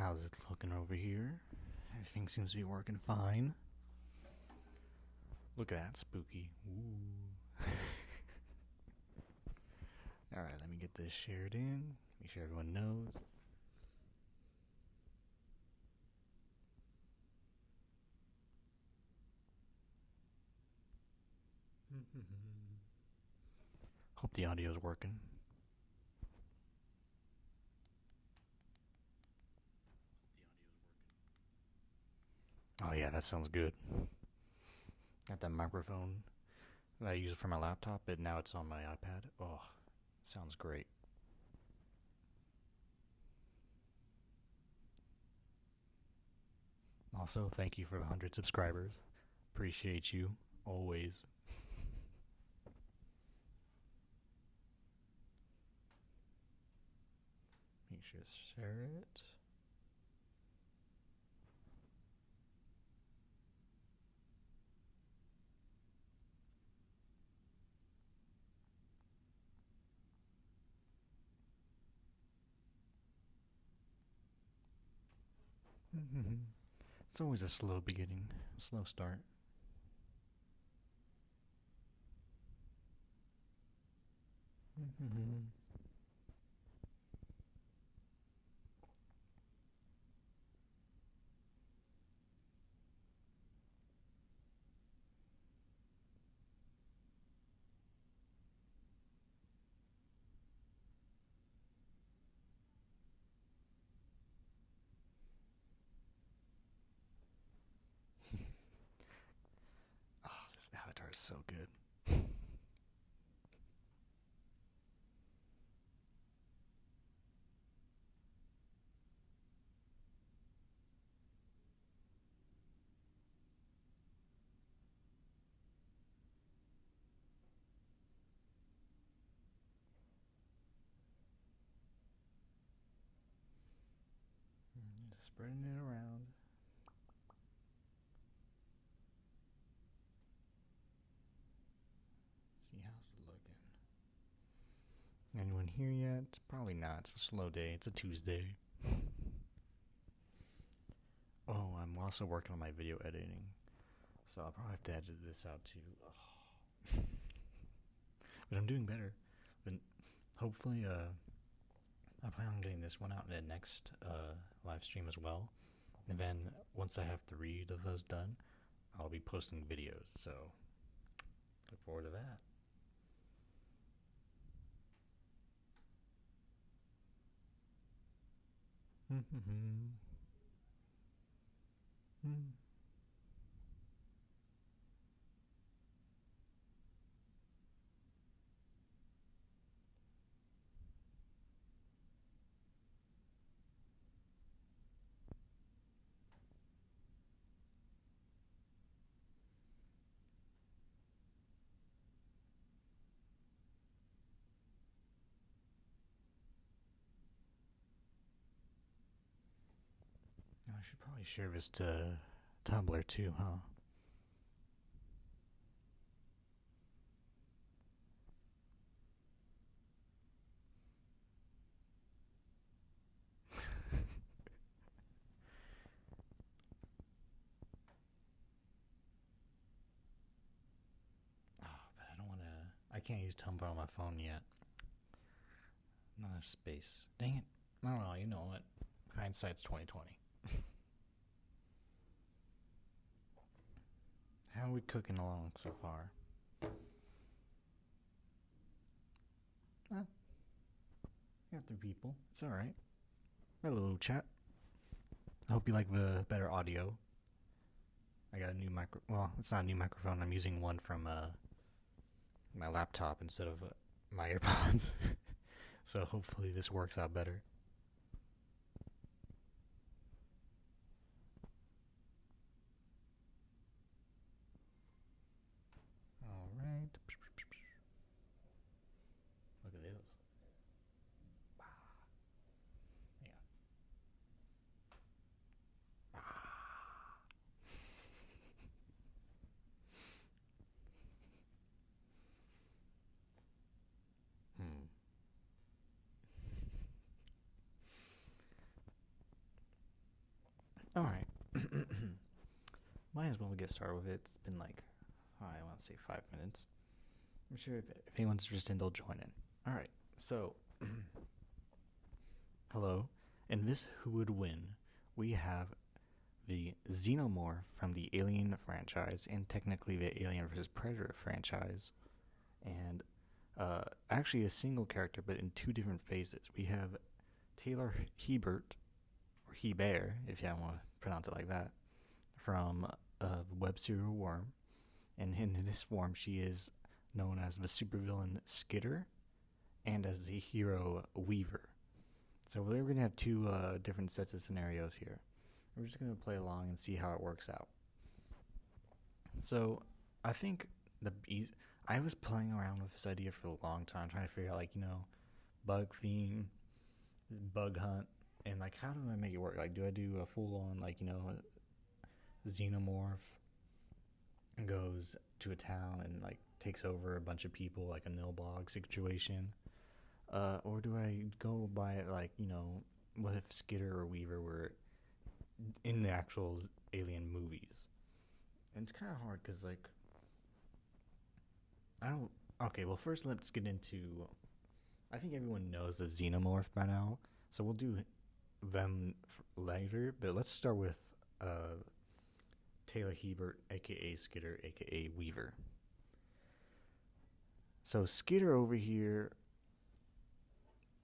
How's it looking over here? Everything seems to be working fine. Look at that, spooky. Ooh. Alright, let me get this shared in. Make sure everyone knows. Hope the audio's working. Oh yeah, that sounds good. Got that microphone that I use for my laptop, but now it's on my iPad. Oh, sounds great. Also, thank you for the 100 subscribers. Appreciate you, always. Make sure to share it. It's always a slow beginning, a slow start. Oh, this avatar is so good. Just spreading it around. See how's it looking. Anyone here yet? Probably not. It's a slow day. It's a Tuesday. Oh, I'm also working on my video editing, so I'll probably have to edit this out too. Oh. But I'm doing better. But hopefully, I plan on getting this one out in the next live stream as well. And then once I have 3 of those done, I'll be posting videos. So look forward to that. I should probably share this to Tumblr too, huh? Oh, but I don't want to. I can't use Tumblr on my phone yet. Not enough space. Dang it. I don't know. You know what? Hindsight's 2020. How are we cooking along so far? Well, we got 3 people. It's alright. Hello, chat. I hope you like the better audio. I got a new micro. Well, it's not a new microphone. I'm using one from my laptop instead of my AirPods. So hopefully this works out better. Alright. Look at this. Yeah. Alright. Might as well get started with it. It's been like, I want to say 5 minutes. I'm sure if anyone's interested, they'll join in. Alright, so, hello. In this Who Would Win, we have the Xenomorph from the Alien franchise, and technically the Alien vs. Predator franchise. And actually a single character, but in two different phases. We have Taylor Hebert, or Heber, if you want to pronounce it like that, from web serial Worm. And in this form, she is known as the supervillain Skitter and as the hero Weaver. So we're going to have two different sets of scenarios here. We're just going to play along and see how it works out. So I think I was playing around with this idea for a long time, trying to figure out, like, bug theme, bug hunt, and, like, how do I make it work? Like, do I do a full-on, like, Xenomorph goes to a town and, like, takes over a bunch of people, like a Nilbog situation? Or do I go by, like, what if Skitter or Weaver were in the actual Alien movies? And it's kind of hard because, like, okay, well, first let's get into, I think everyone knows the Xenomorph by now, so we'll do them later, but let's start with Taylor Hebert, aka Skitter, aka Weaver. So Skitter over here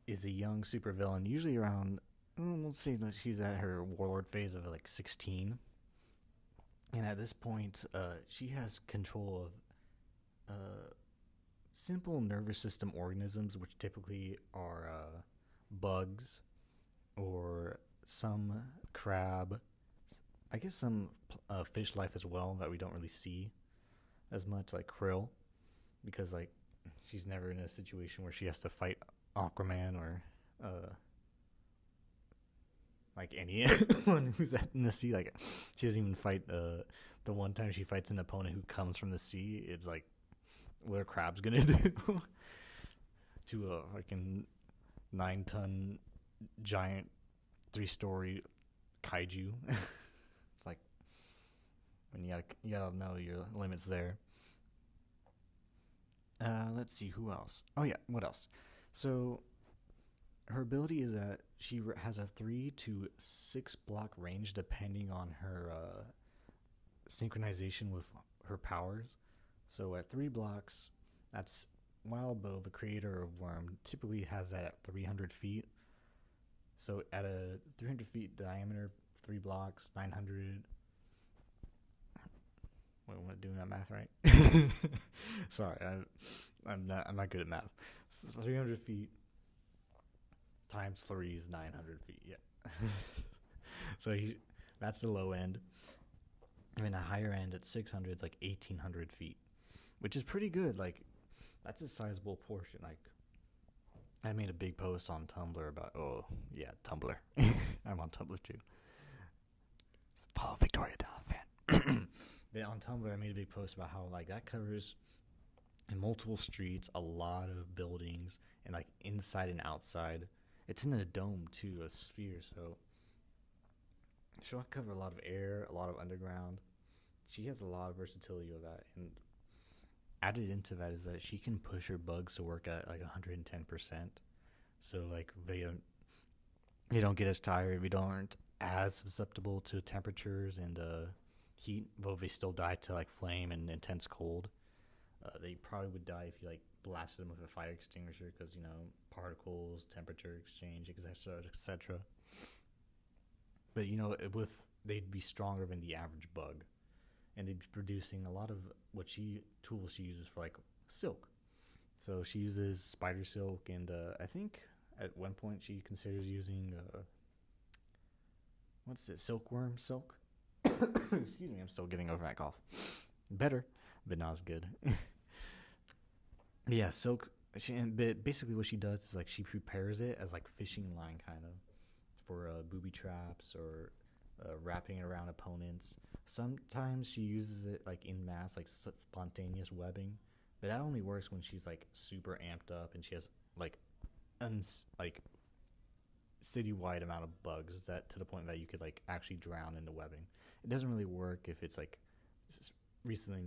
is a young supervillain, usually around, let's say that she's at her warlord phase of like 16. And at this point, she has control of simple nervous system organisms, which typically are bugs or some crab, I guess some fish life as well that we don't really see as much, like krill, because, like, she's never in a situation where she has to fight Aquaman or like anyone who's in the sea. Like, she doesn't even fight the one time she fights an opponent who comes from the sea. It's like, what a crab's gonna do to a fucking 9-ton giant 3-story kaiju. It's like, when you gotta know your limits there. Let's see, who else? Oh yeah, what else? So her ability is that she has a 3 to 6 block range depending on her synchronization with her powers. So at 3 blocks, that's Wildbow, the creator of Worm, typically has that at 300 feet. So at a 300 feet diameter, 3 blocks, 900. Wait, am I doing that math right? Sorry, I'm not good at math. So 300 feet times 3 is 900 feet. Yeah. So that's the low end. I mean, a higher end at 600, it's like 1,800 feet, which is pretty good. Like, that's a sizable portion. Like, I made a big post on Tumblr about, Tumblr. I'm on Tumblr too. Follow Victoria Fan. But on Tumblr, I made a big post about how, like, that covers multiple streets, a lot of buildings, and, like, inside and outside. It's in a dome too, a sphere, so she'll cover a lot of air, a lot of underground. She has a lot of versatility with that, and added into that is that she can push her bugs to work at like 110%. So, like, they don't get as tired, we aren't as susceptible to temperatures and heat, though they still die to, like, flame and intense cold. They probably would die if you, like, blasted them with a fire extinguisher, because, particles, temperature exchange, etc., etc. But, they'd be stronger than the average bug, and they'd be producing a lot of tools she uses for, like, silk. So she uses spider silk, and I think at one point she considers using silkworm silk. Excuse me, I'm still getting over that cough. Better, but not as good. Yeah, silk. Basically what she does is, like, she prepares it as, like, fishing line, kind of, for booby traps or wrapping it around opponents. Sometimes she uses it, like, in mass, like spontaneous webbing, but that only works when she's, like, super amped up and she has, like, citywide amount of bugs that to the point that you could like actually drown in the webbing. It doesn't really work if it's like recently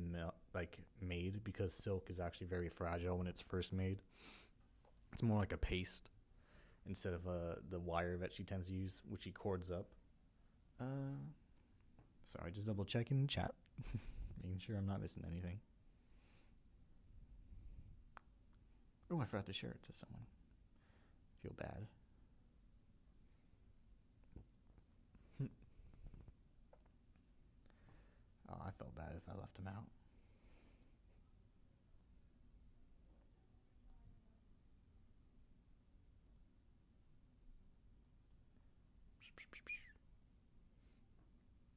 made, because silk is actually very fragile when it's first made. It's more like a paste instead of the wire that she tends to use, which she cords up. Sorry, just double checking the chat, making sure I'm not missing anything. Oh, I forgot to share it to someone. Feel bad. Oh, I felt bad if I left him out.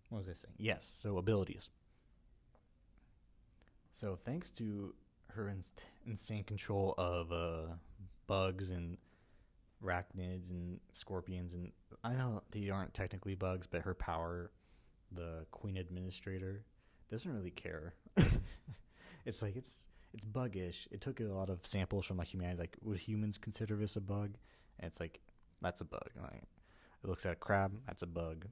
What was I saying? Yes, so abilities. So thanks to her insane control of bugs and arachnids and scorpions, and I know they aren't technically bugs, but her power, the Queen Administrator, doesn't really care. It's like it's buggish. It took a lot of samples from like humanity, like would humans consider this a bug? And it's like that's a bug. Like it looks at a crab, that's a bug.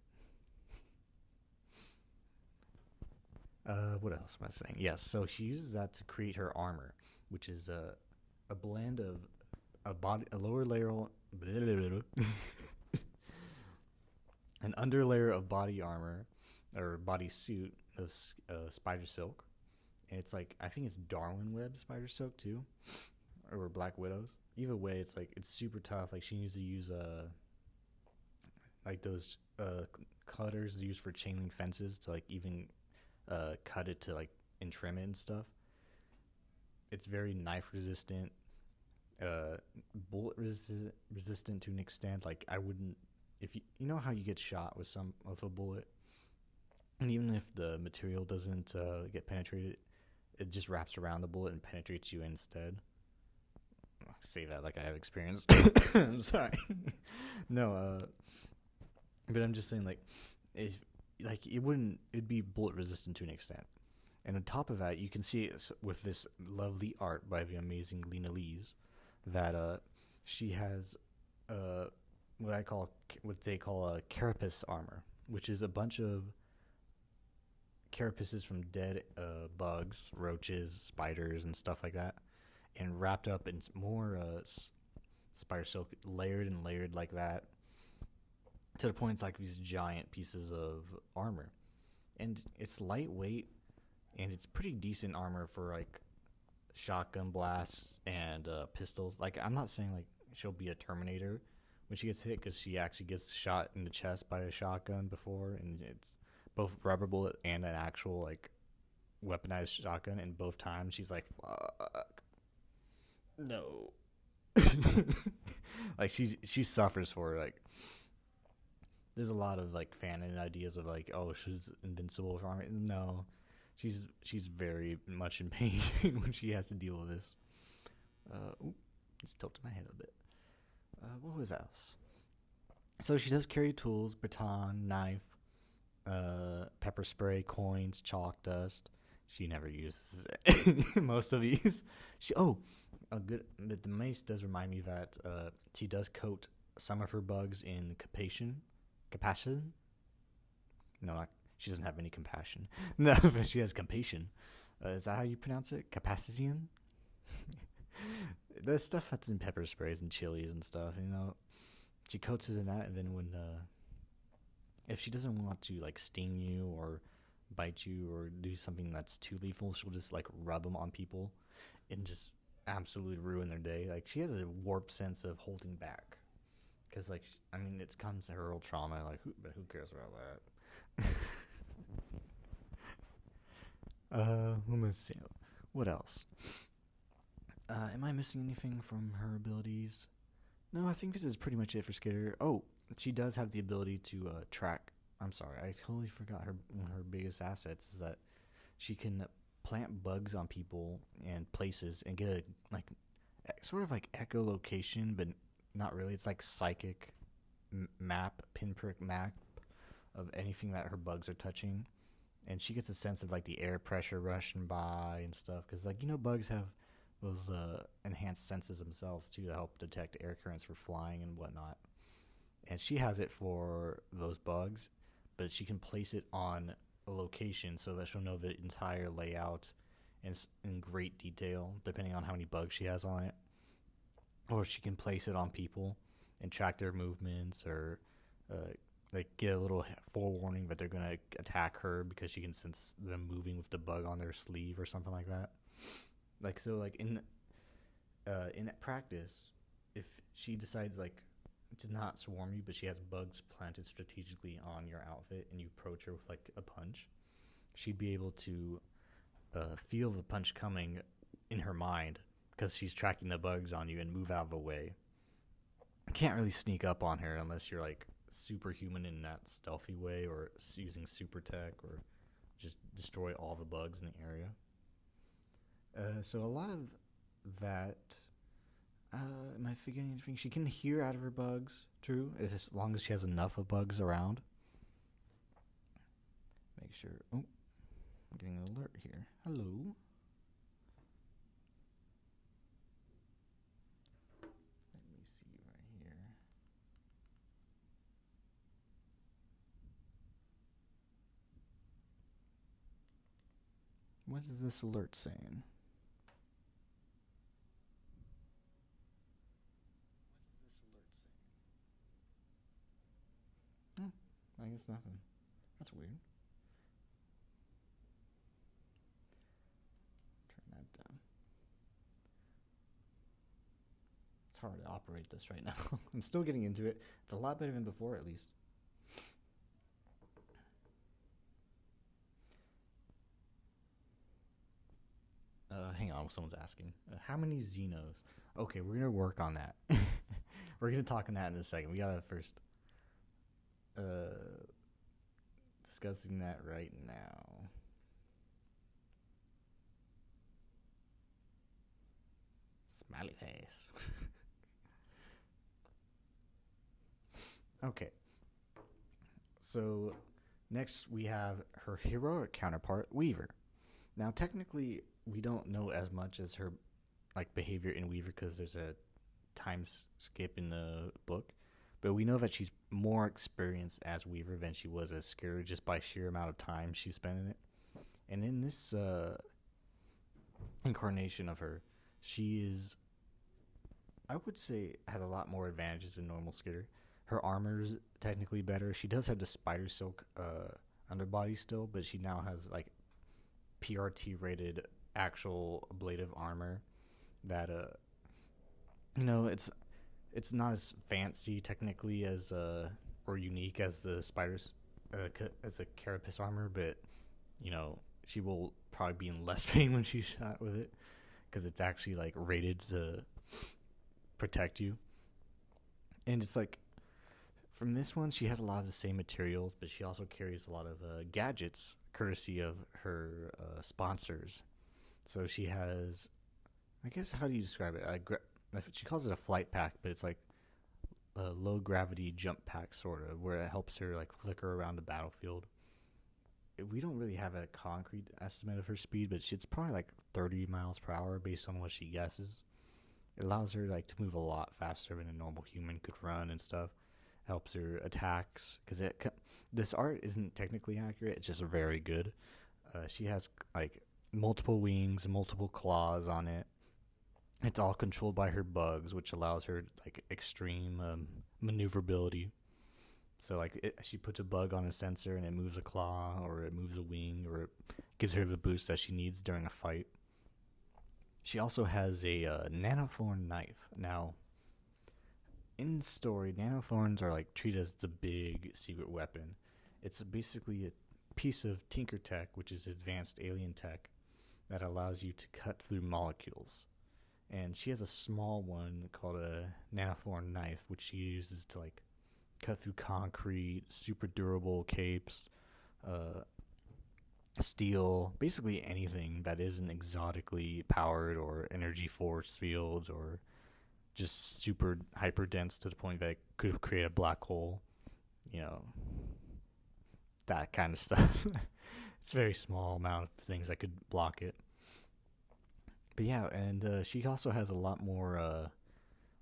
What else am I saying? Yes, so she uses that to create her armor, which is a blend of a lower layer, an under layer of body armor or body suit of spider silk, and it's like I think it's Darwin web spider silk too, or Black Widows. Either way, it's like it's super tough. Like she needs to use like those cutters used for chain link fences to like even cut it to like and trim it and stuff. It's very knife resistant, bullet resistant to an extent. Like I wouldn't, if you know how you get shot with a bullet, and even if the material doesn't get penetrated, it just wraps around the bullet and penetrates you instead. I say that like I have experience. I'm sorry. No, but I'm just saying like it'd be bullet resistant to an extent. And on top of that, you can see it with this lovely art by the amazing Lena Lees that she has what they call a carapace armor, which is a bunch of carapaces from dead bugs, roaches, spiders, and stuff like that, and wrapped up in more spider silk, layered and layered like that, to the point it's like these giant pieces of armor. And it's lightweight, and it's pretty decent armor for like shotgun blasts and pistols. Like I'm not saying like she'll be a Terminator when she gets hit, because she actually gets shot in the chest by a shotgun before, and it's both rubber bullet and an actual like weaponized shotgun, and both times she's like, fuck no. Like she suffers for it. Like there's a lot of like fan ideas of like, oh, she's invincible for armor. No, she's very much in pain when she has to deal with this. Just tilted my head a bit. What was else? So she does carry tools: baton, knife, pepper spray, coins, chalk, dust. She never uses most of these. The mace does remind me that she does coat some of her bugs in capacin. No, she doesn't have any compassion. No, but she has compassion. Is that how you pronounce it? Capacitian? The stuff that's in pepper sprays and chilies and stuff, you know. She coats it in that, and then when if she doesn't want to like sting you or bite you or do something that's too lethal, she'll just like rub them on people and just absolutely ruin their day. Like she has a warped sense of holding back, because like I mean it comes to her old trauma. Like who cares about that? Let me see. What else? Am I missing anything from her abilities? No, I think this is pretty much it for Skitter. Oh, she does have the ability to track. I'm sorry, I totally forgot one of her biggest assets is that she can plant bugs on people and places and get a like sort of like echolocation, but not really. It's like psychic pinprick map of anything that her bugs are touching, and she gets a sense of like the air pressure rushing by and stuff, because like bugs have those enhanced senses themselves too to help detect air currents for flying and whatnot. and she has it for those bugs, but she can place it on a location so that she'll know the entire layout in great detail, depending on how many bugs she has on it. Or she can place it on people and track their movements, or like get a little forewarning that they're gonna attack her because she can sense them moving with the bug on their sleeve or something like that. Like so, like in practice, if she decides like to not swarm you, but she has bugs planted strategically on your outfit, and you approach her with like a punch, she'd be able to feel the punch coming in her mind because she's tracking the bugs on you and move out of the way. Can't really sneak up on her unless you're like superhuman in that stealthy way, or using super tech, or just destroy all the bugs in the area. So a lot of that. Am I forgetting anything? She can hear out of her bugs, true, as long as she has enough of bugs around. Make sure. Oh, I'm getting an alert here. Hello. Let me see right here. What is this alert saying? I guess nothing. That's weird. Turn that down. It's hard to operate this right now. I'm still getting into it. It's a lot better than before, at least. Hang on, someone's asking. How many Xenos? Okay, we're going to work on that. We're going to talk on that in a second. We got to first... discussing that right now. Smiley face. Okay. So next we have her heroic counterpart, Weaver. Now technically we don't know as much as her like behavior in Weaver because there's a time skip in the book. But we know that she's more experienced as Weaver than she was as Skitter, just by sheer amount of time she spent in it. And in this incarnation of her, she is, I would say, has a lot more advantages than normal Skitter. Her armor's technically better. She does have the spider silk underbody still, but she now has like PRT rated actual ablative armor that it's not as fancy technically as or unique as the spiders as a carapace armor, but she will probably be in less pain when she's shot with it because it's actually like rated to protect you. And it's like from this one, she has a lot of the same materials, but she also carries a lot of gadgets courtesy of her sponsors. So she has, I guess, how do you describe it? She calls it a flight pack, but it's like a low gravity jump pack sort of, where it helps her like flicker around the battlefield. We don't really have a concrete estimate of her speed, but it's probably like 30 miles per hour based on what she guesses. It allows her like to move a lot faster than a normal human could run and stuff. Helps her attacks because this art isn't technically accurate. It's just very good. She has like multiple wings, multiple claws on it. It's all controlled by her bugs, which allows her like extreme maneuverability. So like she puts a bug on a sensor and it moves a claw, or it moves a wing, or it gives her the boost that she needs during a fight. She also has a nanothorn knife. Now, in the story, nanothorns are like treated as the big secret weapon. It's basically a piece of tinker tech, which is advanced alien tech, that allows you to cut through molecules. And she has a small one called a nanothorn knife, which she uses to like cut through concrete, super durable capes, steel, basically anything that isn't exotically powered or energy force fields or just super hyper dense to the point that it could create a black hole, that kind of stuff. It's a very small amount of things that could block it. But yeah, and she also has a lot more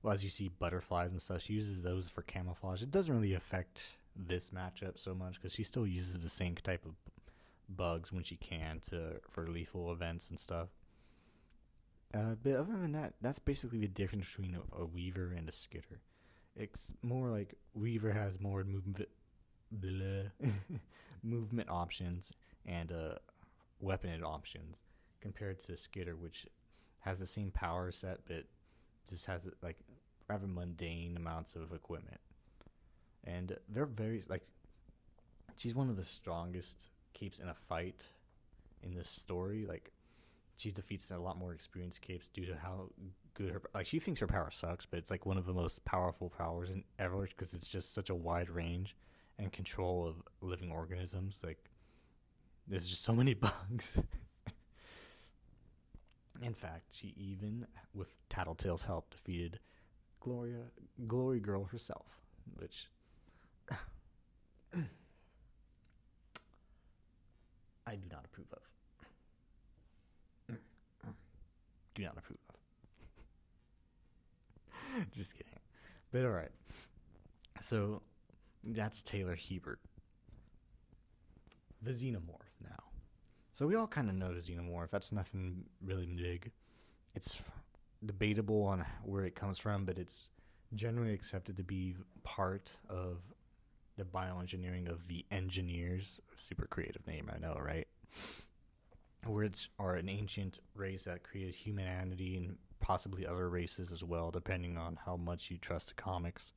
well, as you see butterflies and stuff, she uses those for camouflage. It doesn't really affect this matchup so much because she still uses the same type of bugs when she can for lethal events and stuff. But other than that, that's basically the difference between a Weaver and a Skitter. It's more like Weaver has more movement options and weapon options compared to Skitter, which has the same power set but just has like rather mundane amounts of equipment. And they're very like she's one of the strongest capes in a fight in this story. Like she defeats a lot more experienced capes due to how good her like she thinks her power sucks, but it's like one of the most powerful powers in ever because it's just such a wide range and control of living organisms. Like there's just so many bugs. In fact, she even, with Tattletale's help, defeated Glory Girl herself, which I do not approve of. Do not approve of. Just kidding. But alright. So, that's Taylor Hebert. The Xenomorph now. So we all kind of know the Xenomorph. That's nothing really big. It's debatable on where it comes from, but it's generally accepted to be part of the bioengineering of the Engineers. Super creative name, I know, right? Words are an ancient race that created humanity and possibly other races as well, depending on how much you trust the comics.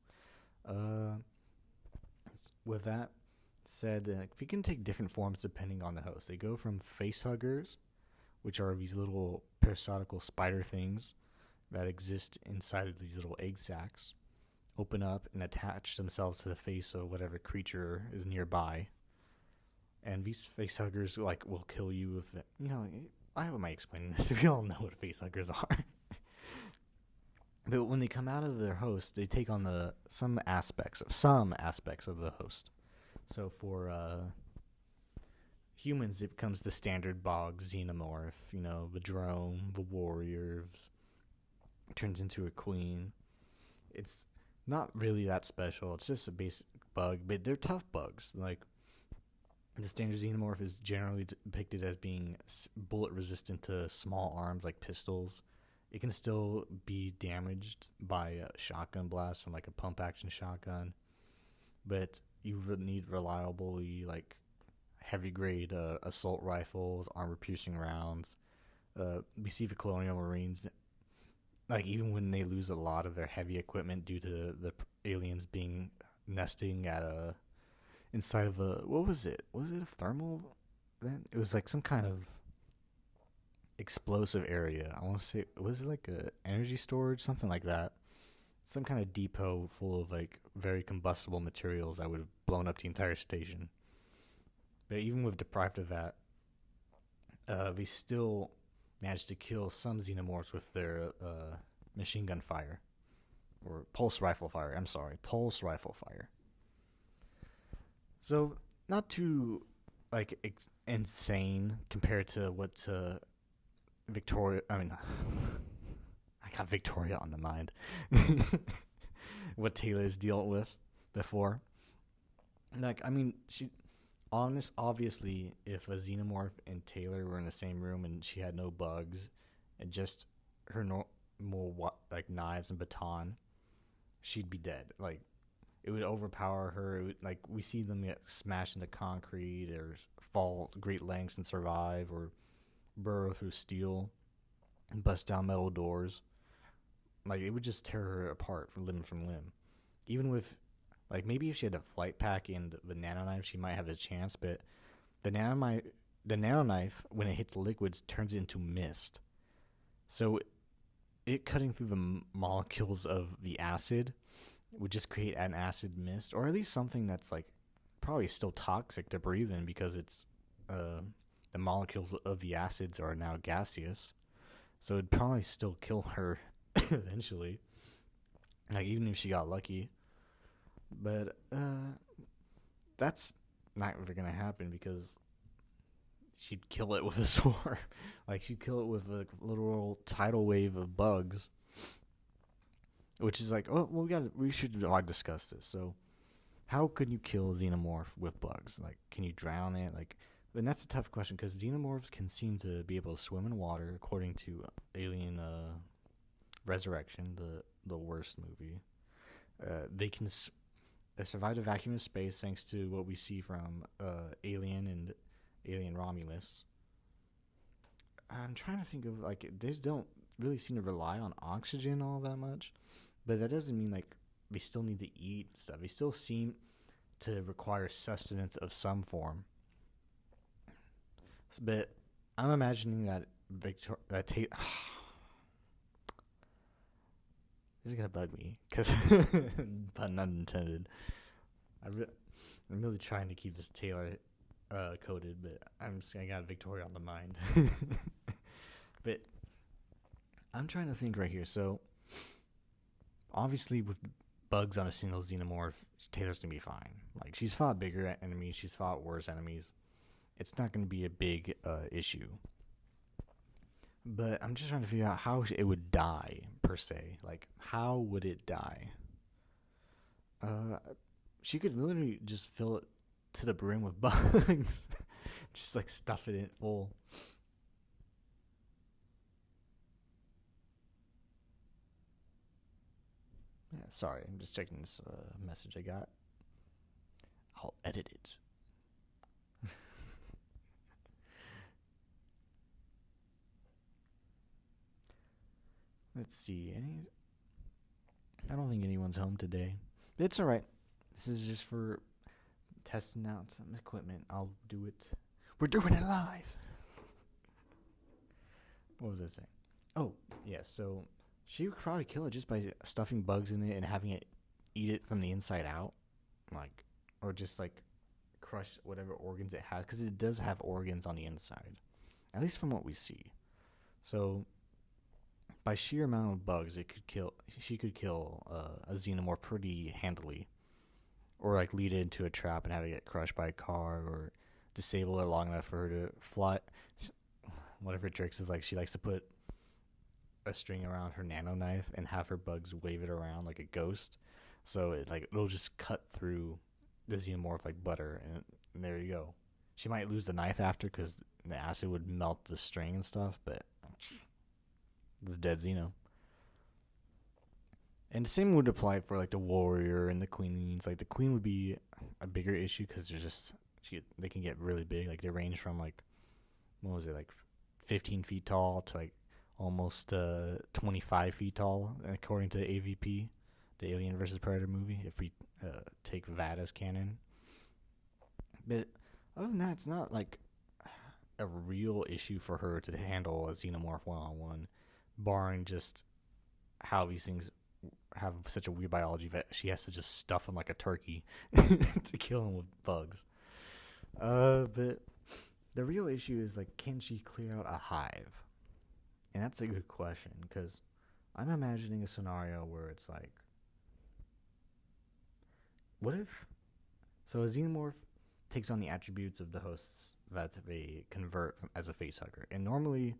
With that said, we can take different forms depending on the host. They go from facehuggers, which are these little parasitical spider things that exist inside of these little egg sacs, open up and attach themselves to the face of whatever creature is nearby. And these facehuggers like will kill you if how am I explaining this? We all know what facehuggers are. But when they come out of their host, they take on some aspects of the host. So for humans, it becomes the standard bog Xenomorph, the drone, the warriors, turns into a queen. It's not really that special. It's just a basic bug, but they're tough bugs. Like, the standard Xenomorph is generally depicted as being bullet resistant to small arms like pistols. It can still be damaged by a shotgun blast from like a pump action shotgun, but you need reliably like heavy grade assault rifles, armor piercing rounds. We see the Colonial Marines, like even when they lose a lot of their heavy equipment due to the aliens being nesting at inside of a, what was it? Was it a thermal vent? It was like some kind of explosive area. I want to say, was it like a energy storage, something like that? Some kind of depot full of like very combustible materials that would have blown up the entire station. But even with deprived of that, they still managed to kill some Xenomorphs with their machine gun fire. Or pulse rifle fire. Pulse rifle fire. So, not too like insane compared to what Victoria. I got Victoria on the mind. What Taylor's dealt with before. Like, obviously, if a Xenomorph and Taylor were in the same room and she had no bugs and just her normal like knives and baton, she'd be dead. Like, it would overpower her. It would, like, we see them get smashed into concrete or fall great lengths and survive, or burrow through steel and bust down metal doors. Like, it would just tear her apart from limb. Even with, like, maybe if she had a flight pack and the nanoknife, she might have a chance, but the nanoknife, when it hits liquids, turns into mist. So it cutting through the molecules of the acid would just create an acid mist, or at least something that's like probably still toxic to breathe in because it's the molecules of the acids are now gaseous. So it'd probably still kill her eventually, like even if she got lucky. But that's not ever gonna happen because she'd kill it with a sword. Like, she'd kill it with a literal tidal wave of bugs. which is like, oh, well, we should like discuss this. So, how could you kill a xenomorph with bugs? Like, can you drown it? Like, and that's a tough question because xenomorphs can seem to be able to swim in water, according to Alien Resurrection, the worst movie. They can they survive a vacuum of space thanks to what we see from Alien and Alien Romulus. I'm trying to think of, like, they don't really seem to rely on oxygen all that much, but that doesn't mean like they still need to eat stuff. They still seem to require sustenance of some form. But I'm imagining that this is gonna bug me because pun unintended. I'm really trying to keep this Taylor coded, but I got Victoria on the mind. But I'm trying to think right here. So obviously with bugs on a single xenomorph, Taylor's gonna be fine. Like, she's fought bigger enemies, she's fought worse enemies. It's not gonna be a big issue. But I'm just trying to figure out how it would die, per se. Like, how would it die? She could literally just fill it to the brim with bugs. Just, like, stuff it in full. Yeah, sorry, I'm just checking this message I got. I'll edit it. Let's see. I don't think anyone's home today. But it's alright. This is just for testing out some equipment. I'll do it. We're doing it live. What was I saying? Oh, yeah, so she would probably kill it just by stuffing bugs in it and having it eat it from the inside out. Like, or just like crush whatever organs it has, because it does have organs on the inside, at least from what we see. So by sheer amount of bugs, she could kill a xenomorph pretty handily, or like lead it into a trap and have it get crushed by a car, or disable it long enough for her to fly. One of her tricks is like she likes to put a string around her nano knife and have her bugs wave it around like a ghost, so it'll just cut through the xenomorph like butter, and there you go. She might lose the knife after because the acid would melt the string and stuff, but it's dead Xeno. And the same would apply for like the warrior and the queens. Like, the queen would be a bigger issue because they can get really big. Like, they range from like, what was it, like 15 feet tall to like almost 25 feet tall, according to AVP, the Alien vs. Predator movie, if we take that as canon. But other than that, it's not like a real issue for her to handle a xenomorph one-on-one, barring just how these things have such a weird biology that she has to just stuff him like a turkey to kill him with bugs. But the real issue is, like, can she clear out a hive? And that's a good question, because I'm imagining a scenario where it's like, what if, so a xenomorph takes on the attributes of the hosts that they convert as a facehugger, and normally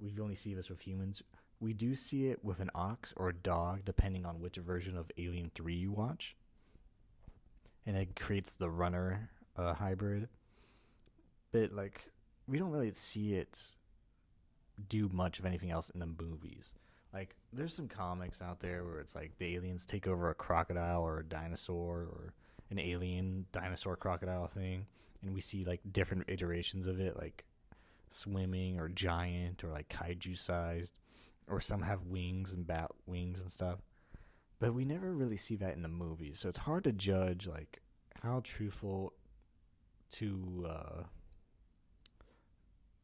we only see this with humans. We do see it with an ox or a dog, depending on which version of Alien 3 you watch, and it creates the runner hybrid. But like, we don't really see it do much of anything else in the movies. Like, there's some comics out there where it's like the aliens take over a crocodile or a dinosaur or an alien dinosaur crocodile thing, and we see like different iterations of it, like swimming or giant or like kaiju sized, or some have wings and bat wings and stuff. But we never really see that in the movies, so it's hard to judge like how truthful to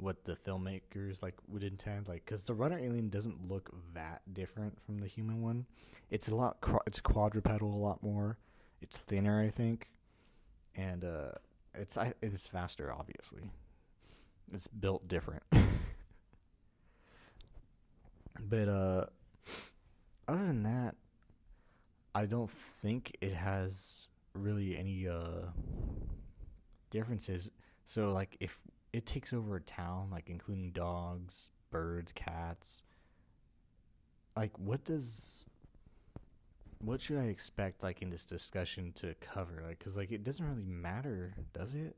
what the filmmakers like would intend, like, because the runner alien doesn't look that different from the human one. It's it's quadrupedal a lot more. It's thinner, I think, and it's faster. Obviously, it's built different. But other than that, I don't think it has really any differences. So like, if it takes over a town, like including dogs, birds, cats, like, what should I expect, like, in this discussion to cover? Like, because, like, it doesn't really matter, does it?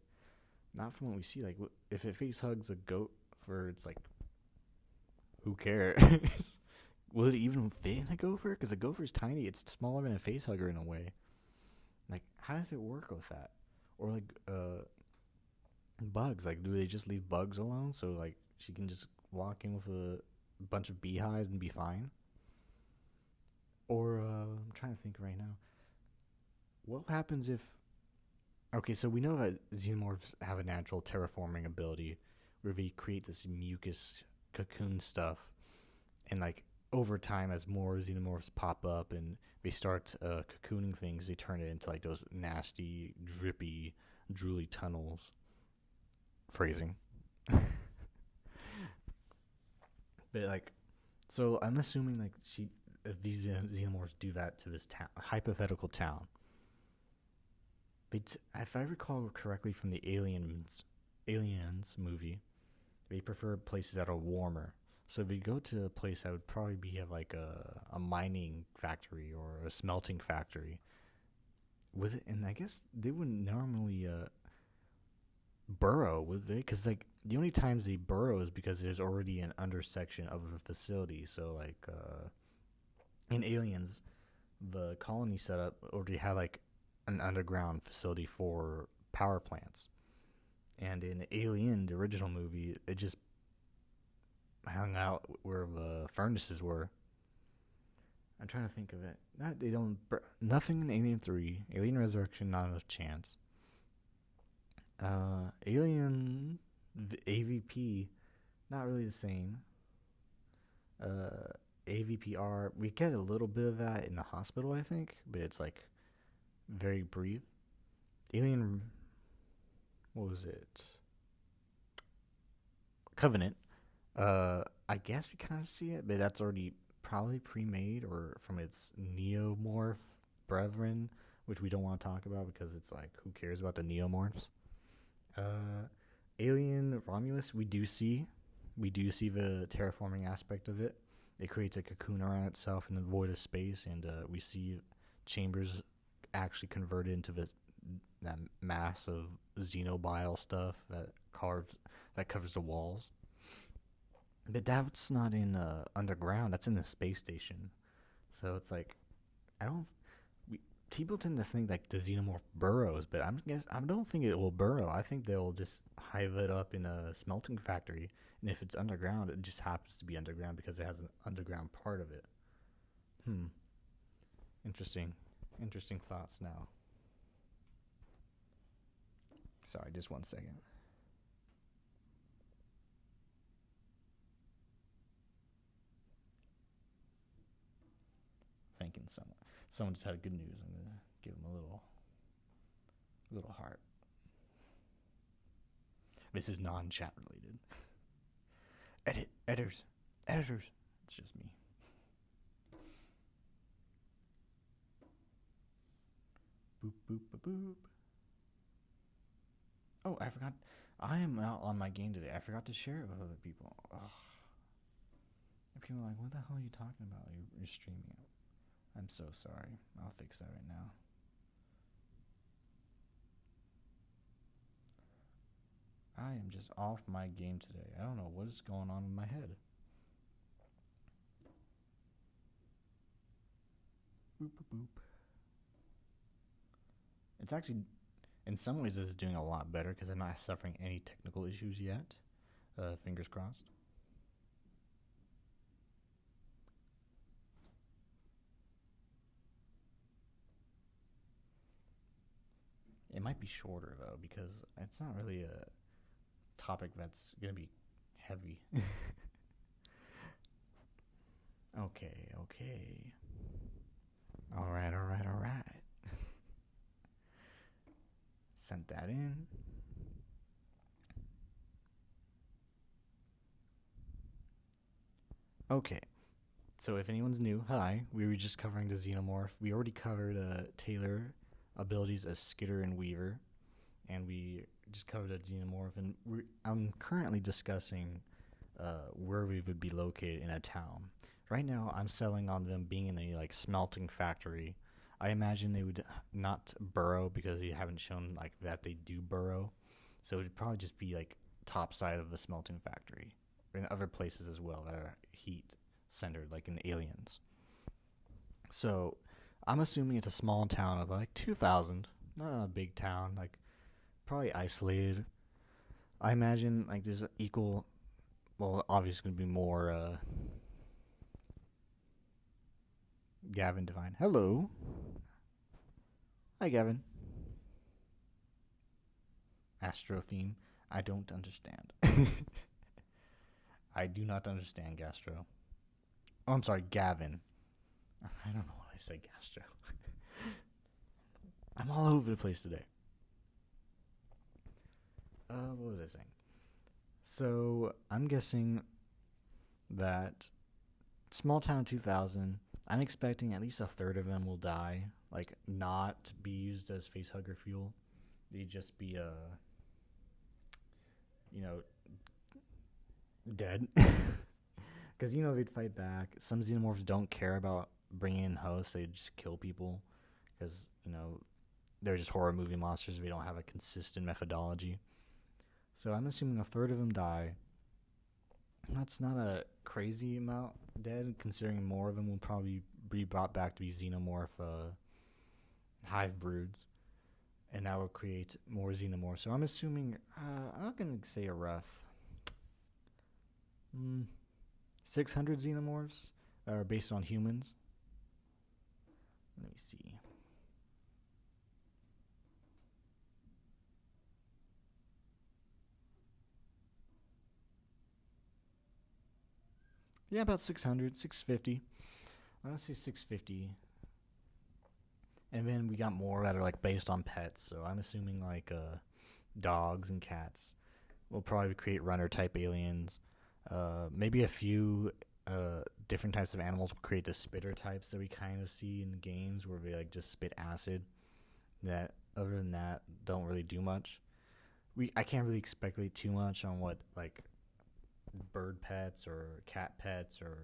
Not from what we see. Like, if it face hugs a goat for, it's like, who cares? Will it even fit in a gopher? Because a gopher's tiny. It's smaller than a face hugger in a way. Like, how does it work with that? Or, like, bugs. Like, do they just leave bugs alone so, like, she can just walk in with a bunch of beehives and be fine? Or, I'm trying to think right now. What happens if... Okay, so we know that xenomorphs have a natural terraforming ability where they create this mucus cocoon stuff. And, like, over time, as more xenomorphs pop up and they start cocooning things, they turn it into, like, those nasty, drippy, drooly tunnels. Phrasing. But, like, so I'm assuming, like, if these xenomorphs do that to this hypothetical town, if I recall correctly from the Aliens movie, they prefer places that are warmer. So if we go to a place that would probably be like a mining factory or a smelting factory, was it? And I guess they wouldn't normally burrow, would they? Because, like, the only times they burrow is because there's already an undersection of a facility. So, like, in Aliens, the colony setup already had, like, an underground facility for power plants. And in Alien, the original movie, it just hung out where the furnaces were. I'm trying to think of it. Nothing in Alien 3. Alien Resurrection, not enough chance. Alien AVP, not really the same. AVPR, we get a little bit of that in the hospital, I think, but it's like very brief. Alien, what was it? Covenant. I guess we kind of see it, but that's already probably pre-made or from its Neomorph brethren, which we don't want to talk about because it's like, who cares about the Neomorphs? Alien Romulus, we do see the terraforming aspect of it. It creates a cocoon around itself in the void of space, and we see chambers actually converted into that mass of xenobile stuff that covers the walls. But that's not in underground. That's in the space station. So it's like, people tend to think like the xenomorph burrows, but I don't think it will burrow. I think they'll just hive it up in a smelting factory, and if it's underground, it just happens to be underground because it has an underground part of it. Interesting thoughts now. Sorry, just 1 second. Thanking someone. Someone just had good news. I'm gonna give them a little heart. This is non-chat related. Editors. It's just me. Boop boop boop boop. Oh, I forgot. I am out on my game today. I forgot to share it with other people. Ugh. And people are like, "What the hell are you talking about? You're streaming it." I'm so sorry. I'll fix that right now. I am just off my game today. I don't know what is going on in my head. Boop, boop, boop. It's actually, in some ways, this is doing a lot better because I'm not suffering any technical issues yet. Fingers crossed. It might be shorter, though, because it's not really a topic that's going to be heavy. Okay. All right. Sent that in. Okay. So if anyone's new, hi. We were just covering the Xenomorph. We already covered Taylor abilities as Skitter and Weaver, and we just covered a Xenomorph, and I'm currently discussing where we would be located in a town. right now I'm selling on them being in a like smelting factory. I imagine they would not burrow because they haven't shown like that they do burrow. So it would probably just be like top side of the smelting factory. In other places as well that are heat centered, like in Aliens. So I'm assuming it's a small town of like 2,000, not a big town, like probably isolated. I imagine like there's equal, well, obviously going to be more. Gavin Devine. Hello. Hi, Gavin. Astro theme. I don't understand. I do not understand Gastro. Oh, I'm sorry, Gavin. I don't know why I said Gastro. I'm all over the place today. What was I saying? So, I'm guessing that small town 2000, I'm expecting at least a third of them will die. Like, not be used as facehugger fuel. They'd just be, dead. Because, they'd fight back. Some Xenomorphs don't care about bringing in hosts. They just kill people. Because, they're just horror movie monsters. We don't have a consistent methodology. So I'm assuming a third of them die. That's not a crazy amount dead, considering more of them will probably be brought back to be Xenomorph hive broods. And that will create more Xenomorphs. So I'm assuming, I'm not going to say a rough 600 Xenomorphs that are based on humans. Let me see. Yeah, about 600, 650. I want to say 650. And then we got more that are like based on pets. So I'm assuming like dogs and cats will probably create runner type aliens. Maybe a few different types of animals will create the spitter types that we kind of see in games where they like just spit acid. That other than that don't really do much. I can't really speculate too much on what like bird pets or cat pets or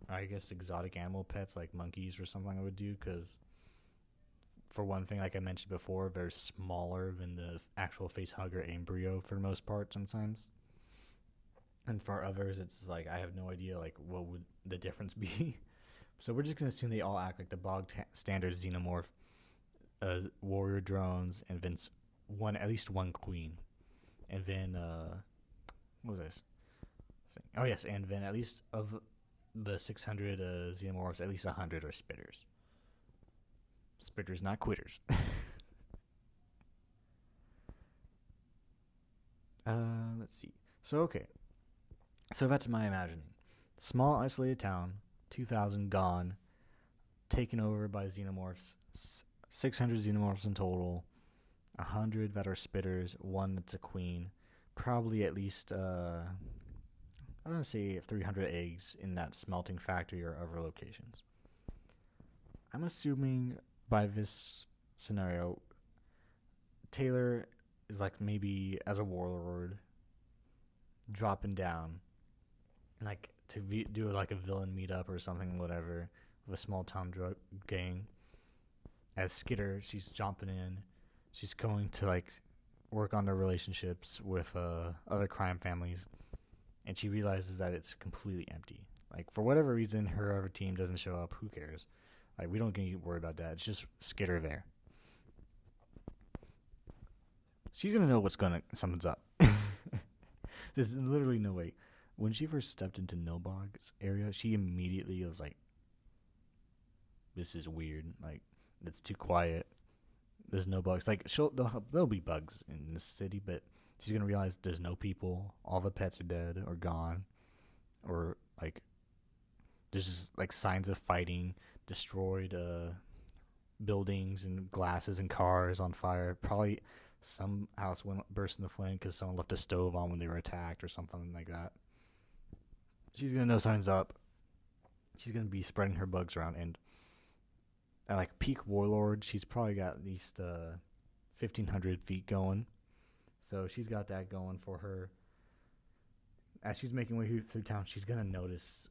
I guess exotic animal pets like monkeys or something I would do, because for one thing, like I mentioned before, they're smaller than the actual facehugger embryo for the most part sometimes. And for others, it's like I have no idea like what would the difference be. So we're just gonna assume they all act like the standard Xenomorph, warrior drones, and then at least one queen, and then what was this? Oh yes, and then at least of the 600 Xenomorphs, at least 100 are spitters. Spitters, not quitters. Let's see. So okay. So that's my imagining. Small isolated town, 2,000 gone, taken over by Xenomorphs. 600 Xenomorphs in total. 100 that are spitters. 1 that's a queen. Probably at least I'm going to say 300 eggs in that smelting factory or other locations. I'm assuming by this scenario, Taylor is like maybe as a warlord dropping down, like to do like a villain meetup or something, whatever, with a small town drug gang. As Skitter, she's jumping in. She's going to like work on their relationships with other crime families. And she realizes that it's completely empty. Like, for whatever reason, her other team doesn't show up. Who cares? Like, we don't need to worry about that. It's just Skitter there. She's going to know something's up. There's literally no way. When she first stepped into Nilbog's area, she immediately was like, this is weird. Like, it's too quiet. There's no bugs. Like, there'll be bugs in this city, but she's going to realize there's no people. All the pets are dead or gone. Or, like, there's just, like, signs of fighting, destroyed buildings and glasses and cars on fire. Probably some house burst into flame because someone left a stove on when they were attacked or something like that. She's going to know something's up. She's going to be spreading her bugs around. And at, like, peak warlord, she's probably got at least 1,500 feet going. So she's got that going for her. As she's making way through town, she's going to notice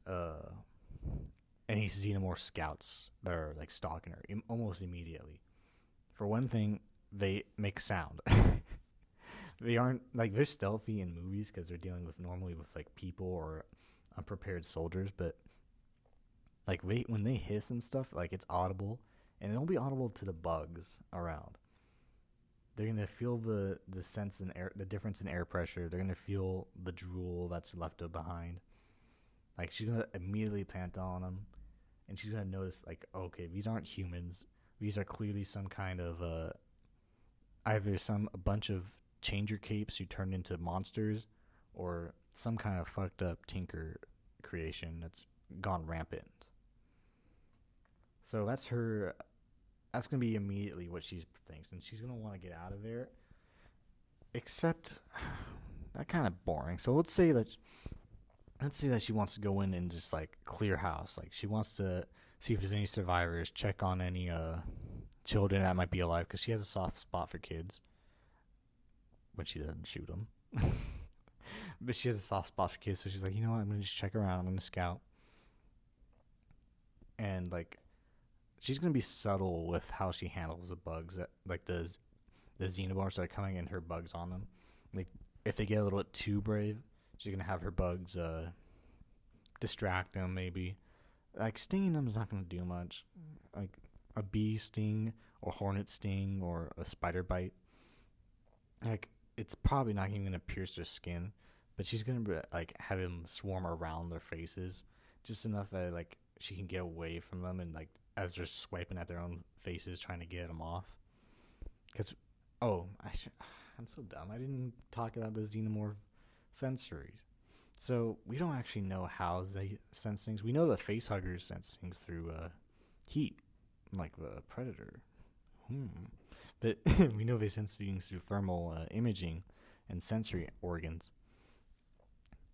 any Xenomorph scouts that are like stalking her almost immediately. For one thing, they make sound. They aren't like they're stealthy in movies because they're dealing with normally with like people or unprepared soldiers, but like when they hiss and stuff, like it's audible, and it'll be audible to the bugs around. They're gonna feel the sense in air, the difference in air pressure. They're gonna feel the drool that's left behind. Like she's gonna immediately plant on them, and she's gonna notice like, okay, these aren't humans. These are clearly some kind of either a bunch of changer capes who turned into monsters, or some kind of fucked up tinker creation that's gone rampant. So that's her. That's gonna be immediately what she thinks, and she's gonna want to get out of there. Except that kind of boring. So let's say that she wants to go in and just like clear house. Like she wants to see if there's any survivors, check on any children that might be alive, because she has a soft spot for kids when she doesn't shoot them. But she has a soft spot for kids, so she's like, you know what? I'm gonna just check around. I'm gonna scout, and like she's gonna be subtle with how she handles the bugs that like the Xenomorphs that are coming and her bugs on them. Like if they get a little bit too brave, she's gonna have her bugs distract them maybe. Like stinging them is not gonna do much. Like a bee sting or hornet sting or a spider bite, like it's probably not even gonna pierce their skin, but she's gonna like have them swarm around their faces just enough that like she can get away from them, and like as they're swiping at their own faces trying to get them off. Because I'm so dumb. I didn't talk about the Xenomorph sensories. So we don't actually know how they sense things. We know the facehuggers sense things through heat, like the predator. But we know they sense things through thermal imaging and sensory organs.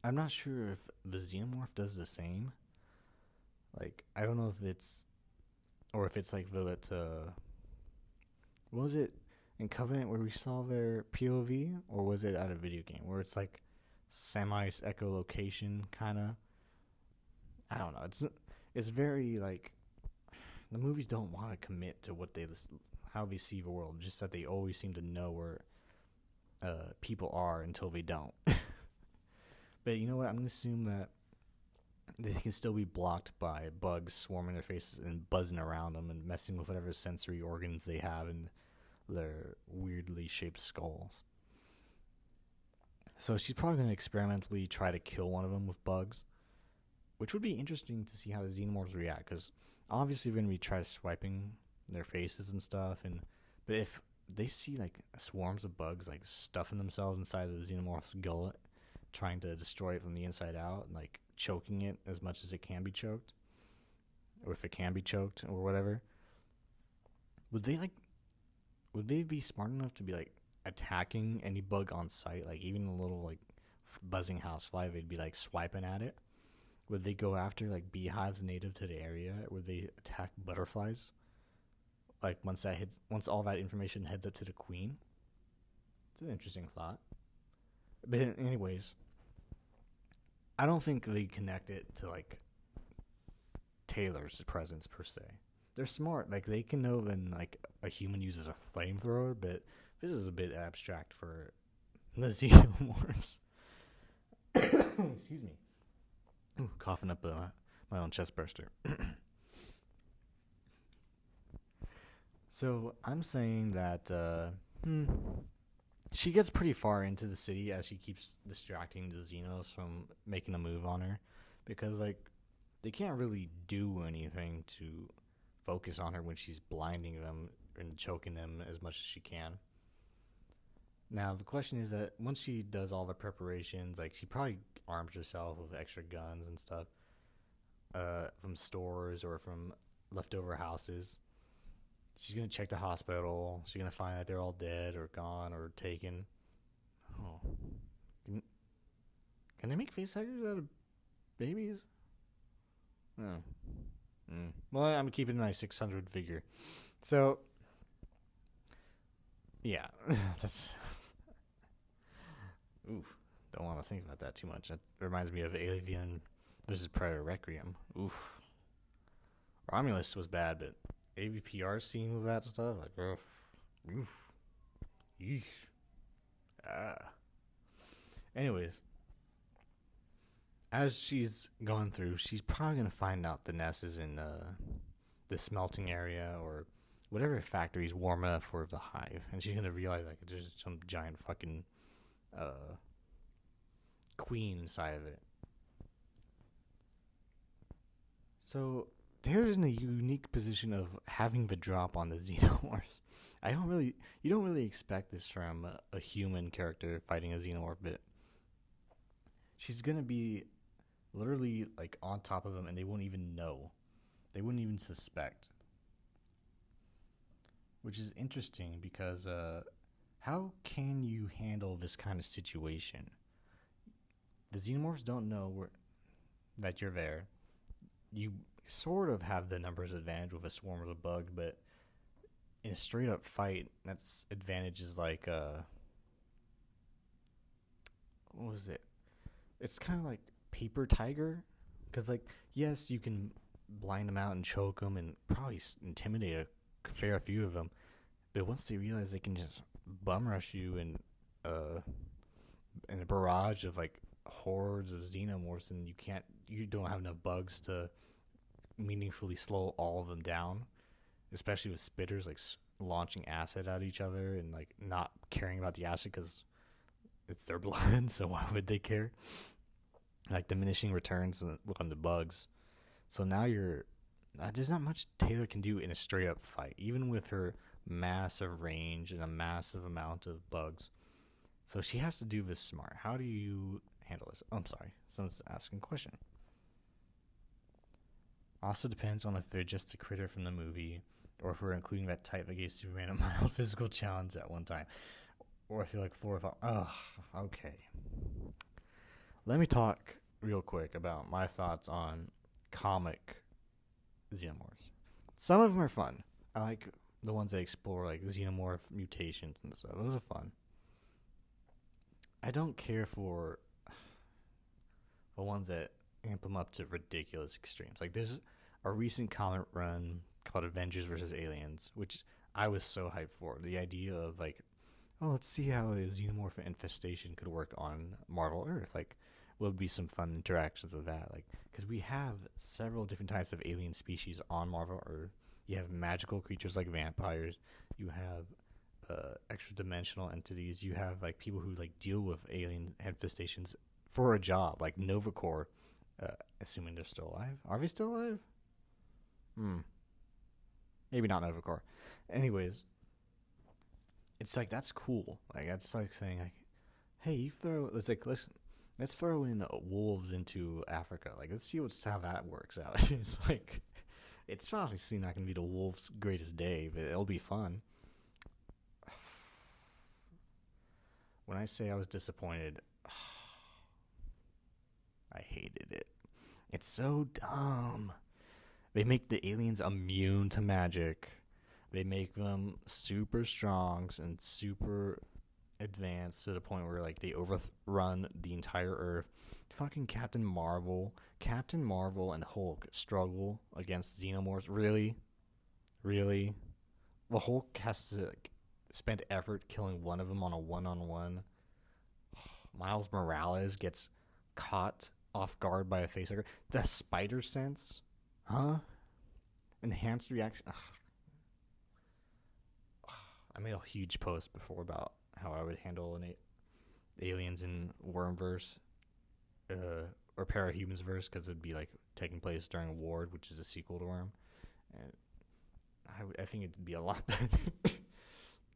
I'm not sure if the Xenomorph does the same. Like, I don't know if it's like what was it in Covenant where we saw their POV, or was it at a video game where it's like semi-echolocation kind of? I don't know. It's very like the movies don't want to commit to how they see the world, just that they always seem to know where people are until they don't. But you know what? I'm going to assume that they can still be blocked by bugs swarming their faces and buzzing around them and messing with whatever sensory organs they have in their weirdly shaped skulls. So she's probably going to experimentally try to kill one of them with bugs, which would be interesting to see how the Xenomorphs react, because obviously we're going to be trying to swiping their faces and stuff, but if they see like swarms of bugs like stuffing themselves inside of the Xenomorph's gullet, trying to destroy it from the inside out, and like choking it as much as it can be choked, or if it can be choked or whatever, would they be smart enough to be like attacking any bug on sight, like even a little like buzzing housefly? They'd be like swiping at it. Would they go after like beehives native to the area? Would they attack butterflies? Like once all that information heads up to the queen? It's an interesting thought. But anyways, I don't think they connect it to like Taylor's presence per se. They're smart. Like they can know when like a human uses a flamethrower, but this is a bit abstract for the Xenomorphs. Excuse me. Ooh, coughing up my own chest burster. So I'm saying that she gets pretty far into the city as she keeps distracting the Xenos from making a move on her, because like they can't really do anything to focus on her when she's blinding them and choking them as much as she can. Now the question is that once she does all the preparations, like she probably arms herself with extra guns and stuff from stores or from leftover houses. She's going to check the hospital. She's going to find that they're all dead or gone or taken. Oh. Can they make facehuggers out of babies? Oh. Well, I'm keeping my 600 figure. So, yeah. That's... Oof. Don't want to think about that too much. That reminds me of Alien vs. Predator Requiem. Oof. Romulus was bad, but AVPR scene with that stuff, like, oof, yeesh. Ah. Anyways, as she's going through, she's probably gonna find out the nest is in the smelting area or whatever factory is warm enough for the hive, and she's gonna realize like there's some giant fucking queen inside of it. So Taylor's in a unique position of having the drop on the Xenomorphs. You don't really expect this from a human character fighting a Xenomorph, but she's gonna be literally like on top of them, and they won't even know. They wouldn't even suspect. Which is interesting because how can you handle this kind of situation? The Xenomorphs don't know that you're there. You sort of have the numbers advantage with a swarm of a bug, but in a straight up fight, that's advantages like what was it? It's kind of like paper tiger, because like yes, you can blind them out and choke them and probably intimidate a fair few of them, but once they realize they can just bum rush you and in a barrage of like hordes of xenomorphs, and you don't have enough bugs to meaningfully slow all of them down, especially with spitters like launching acid at each other and like not caring about the acid because it's their blood, so why would they care? Like diminishing returns on the bugs. So now there's not much Taylor can do in a straight up fight, even with her massive range and a massive amount of bugs. So she has to do this smart. How do you handle this? Oh, I'm sorry. Someone's asking a question. Also depends on if they're just a critter from the movie, or if we're including that type that gave Superman a mild physical challenge at one time. Or if you like 4 or 5. Oh, okay. Let me talk real quick about my thoughts on comic Xenomorphs. Some of them are fun. I like the ones that explore like Xenomorph mutations and stuff. Those are fun. I don't care for the ones that amp them up to ridiculous extremes. Like there's a recent comic run called Avengers vs. Aliens, which I was so hyped for. The idea of like, oh, let's see how a Xenomorph infestation could work on Marvel Earth. Like, what would be some fun interactions with that? Like, because we have several different types of alien species on Marvel Earth. You have magical creatures like vampires. You have extra dimensional entities. You have like people who like deal with alien infestations for a job, like Novacore. Assuming they're still alive. Are they still alive? Maybe not Novacore. Anyways, it's like that's cool. Like that's like saying like, hey, let's throw in wolves into Africa. Like let's see how that works out. It's like it's obviously not going to be the wolves' greatest day, but it'll be fun. When I say I was disappointed, I hated it. It's so dumb. They make the aliens immune to magic. They make them super strong and super advanced to the point where like they overrun the entire Earth. Fucking Captain Marvel and Hulk struggle against Xenomorphs. Really? The Hulk has to like, spend effort killing one of them on a one-on-one. Miles Morales gets caught off guard by a facehugger. The spider sense? Huh? Enhanced reaction? I made a huge post before about how I would handle aliens in Wormverse or Parahumans verse, because it'd be like taking place during Ward, which is a sequel to Worm. And I think it'd be a lot better.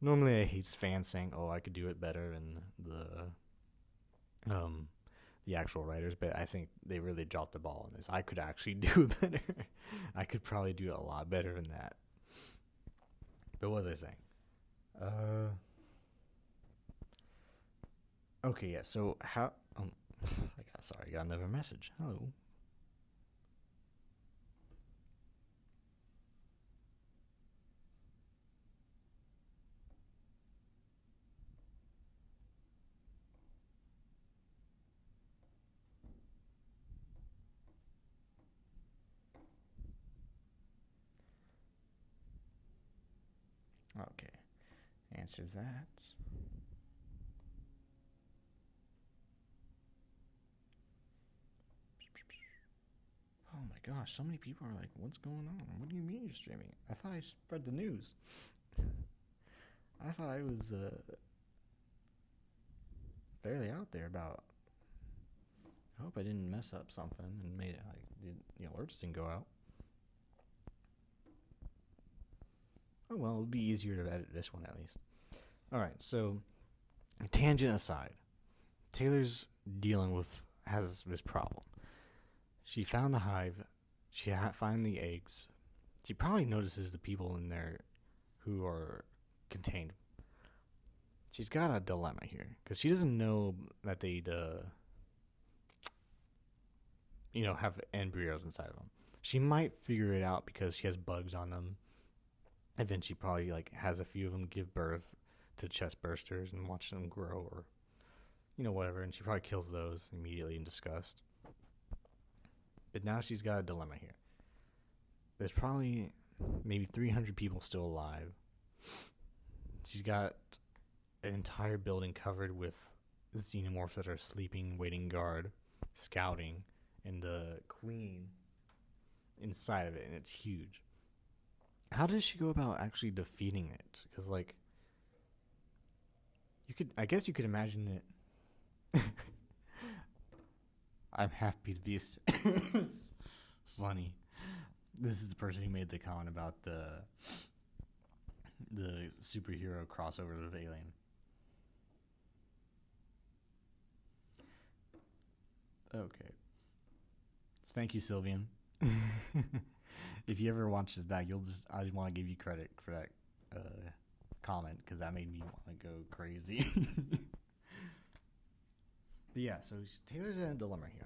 Normally I hate fans saying, oh, I could do it better, and the actual writers, but I think they really dropped the ball on this. I could actually do it better. I could probably do it a lot better than that. But what was I saying? Okay, yeah, so how... I got another message. Hello. answer that. Oh my gosh, so many people are like, what's going on? What do you mean you're streaming? I thought I spread the news. I thought I was fairly out there about. I hope I didn't mess up something and made it like the alerts didn't go out. Oh well, it'll be easier to edit this one at least. Alright, so tangent aside, Taylor's has this problem. She found the hive. She found the eggs. She probably notices the people in there who are contained. She's got a dilemma here because she doesn't know that they'd, have embryos inside of them. She might figure it out because she has bugs on them, and then she probably has a few of them give birth to chest bursters and watch them grow, or whatever. And she probably kills those immediately in disgust. But now she's got a dilemma here. There's probably maybe 300 people still alive. She's got an entire building covered with xenomorphs that are sleeping, waiting guard, scouting, and the queen inside of it, and it's huge. How does she go about actually defeating it? Because, I guess you could imagine it. I'm happy to be it's funny. This is the person who made the comment about the superhero crossover of Alien. Okay. Thank you, Sylvian. If you ever watch this back, I just want to give you credit for that comment because that made me want to go crazy. But yeah, so Taylor's in a dilemma here.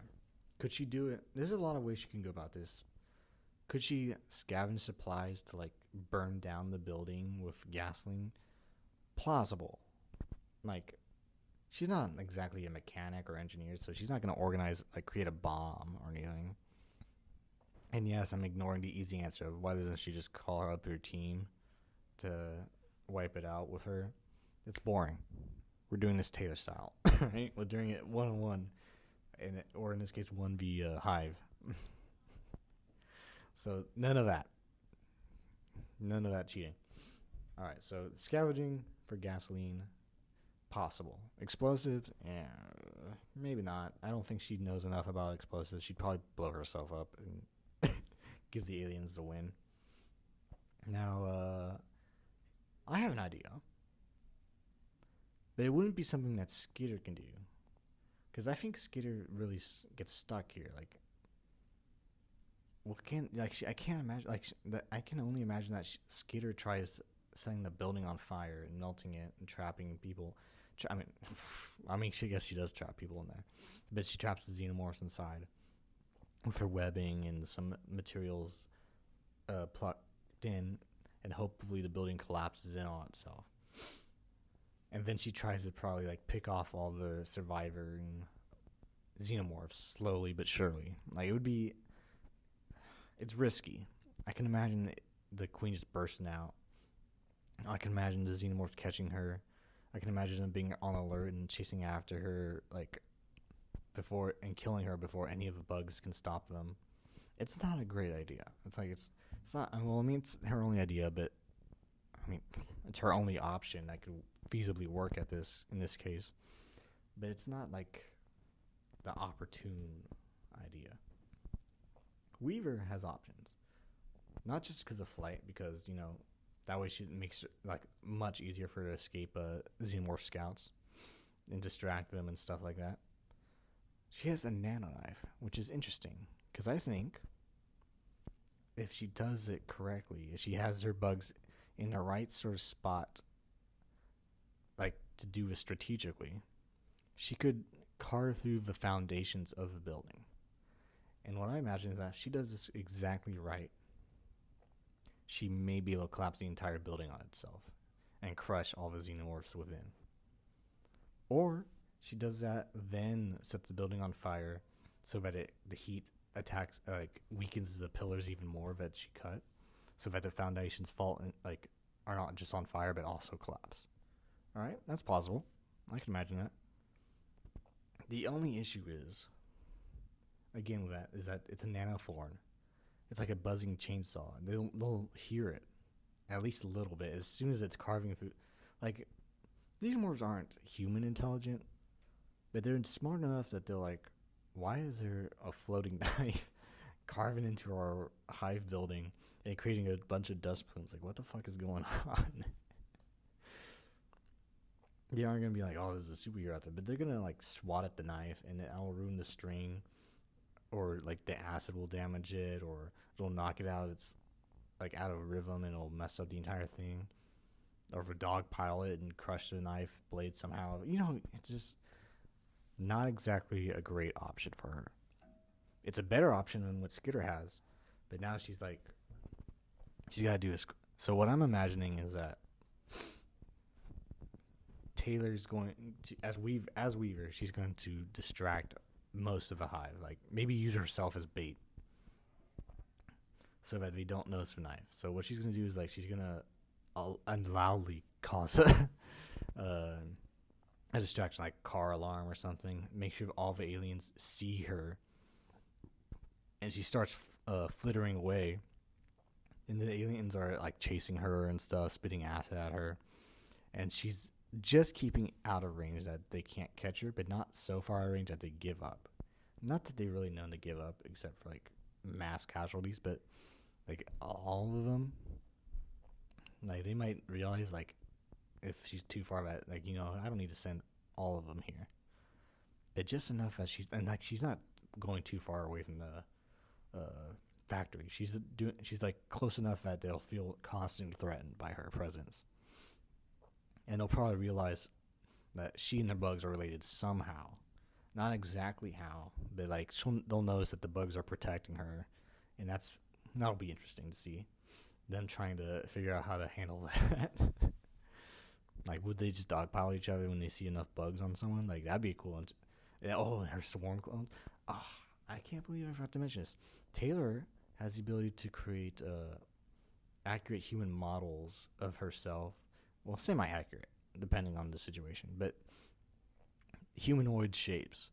Could she do it? There's a lot of ways she can go about this. Could she scavenge supplies to burn down the building with gasoline? Plausible. She's not exactly a mechanic or engineer, so she's not going to create a bomb or anything. And yes, I'm ignoring the easy answer of why doesn't she just call up her team to wipe it out with her? It's boring. We're doing this Taylor style, right? We're doing it one-on-one, or in this case, 1v hive. So none of that. None of that cheating. All right, so scavenging for gasoline, possible. Explosives, maybe not. I don't think she knows enough about explosives. She'd probably blow herself up and give the aliens the win. Now, I have an idea. But it wouldn't be something that Skitter can do. Because I think Skitter really gets stuck here. I can't imagine. I can only imagine that Skitter tries setting the building on fire and melting it and trapping people. I guess she does trap people in there. But she traps the xenomorphs inside with her webbing and some materials plugged in, and hopefully the building collapses in on itself. And then she tries to probably pick off all the surviving xenomorphs slowly but surely. It's risky. I can imagine the queen just bursting out. I can imagine the xenomorphs catching her. I can imagine them being on alert and chasing after her, before and killing her before any of the bugs can stop them. It's not a great idea. It's not. Well, it's her only idea, but it's her only option that could feasibly work in this case. But it's not the opportune idea. Weaver has options, not just because of flight, because that way she makes it much easier for her to escape xenomorph scouts and distract them and stuff like that. She has a nanoknife, which is interesting because I think if she does it correctly, if she has her bugs in the right sort of spot, to do it strategically, she could carve through the foundations of the building. And what I imagine is that if she does this exactly right, she may be able to collapse the entire building on itself and crush all the xenomorphs within. Or she does that, then sets the building on fire so that the heat attacks, weakens the pillars even more that she cut, so that the foundations fall and are not just on fire but also collapse. All right, that's plausible. I can imagine that. The only issue is, again, with that is that it's a nanothorn. It's like a buzzing chainsaw. They'll hear it at least a little bit as soon as it's carving through. Like, these morphs aren't human intelligent, but they're smart enough that they're like, why is there a floating knife carving into our hive building and creating a bunch of dust plumes? Like, what the fuck is going on? They aren't going to be like, oh, there's a superhero out there. But they're going to, like, swat at the knife, and it'll ruin the string. Or, like, the acid will damage it. Or it'll knock it out. It's, like, out of rhythm, and it'll mess up the entire thing. Or if a dog pile it and crush the knife blade somehow. You know, it's just not exactly a great option for her. It's a better option than what Skitter has. But now she's, like, she's got to do a... So what I'm imagining is that Taylor's going to, as Weaver, she's going to distract most of the hive. Like, maybe use herself as bait so that they don't notice the knife. So what she's going to do is, like, she's going to loudly cause a distraction, like car alarm or something. Make sure all the aliens see her. And she starts flittering away. And the aliens are, like, chasing her and stuff, spitting acid at her. And she's just keeping out of range that they can't catch her, but not so far out of range that they give up. Not that they really know to give up, except for, like, mass casualties, but, like, all of them, like, they might realize, like, if she's too far back, like, you know, I don't need to send all of them here. But just enough that she's not going too far away from the factory. She's like, close enough that they'll feel constantly threatened by her presence. And they'll probably realize that she and the bugs are related somehow. Not exactly how, but, like, they'll notice that the bugs are protecting her. And that'll be interesting to see. Them trying to figure out how to handle that. Like, would they just dogpile each other when they see enough bugs on someone? Like, that'd be cool. And her swarm clones. Oh, I can't believe I forgot to mention this. Taylor has the ability to create accurate human models of herself. Well, semi-accurate, depending on the situation, but humanoid shapes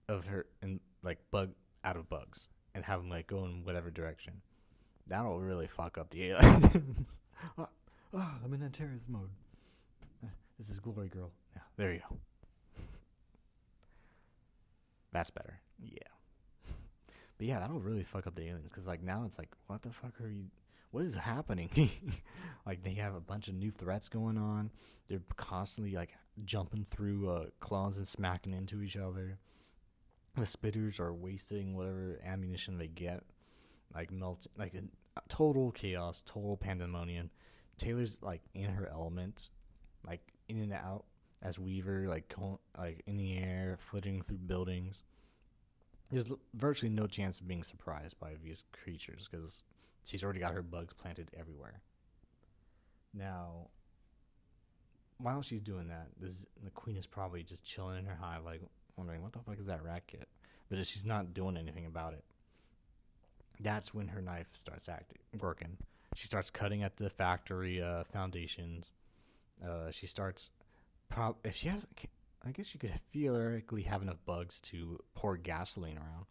of her, and, like, bug out of bugs, and have them, like, go in whatever direction. That'll really fuck up the aliens. I'm in terrorist mode. This is Glory Girl. Yeah, there you go. That's better. Yeah. But yeah, that'll really fuck up the aliens, because, like, now it's like, what the fuck are you... What is happening? Like, they have a bunch of new threats going on. They're constantly, like, jumping through clones and smacking into each other. The spitters are wasting whatever ammunition they get. Like, like, total chaos, total pandemonium. Taylor's, like, in her element, like, in and out as Weaver, like in the air, flitting through buildings. There's virtually no chance of being surprised by these creatures, because she's already got her bugs planted everywhere. Now, while she's doing that, the queen is probably just chilling in her hive, like, wondering, what the fuck is that racket? But she's not doing anything about it. That's when her knife starts working. She starts cutting at the factory foundations. She starts... if she has... I guess you could theoretically have enough bugs to pour gasoline around.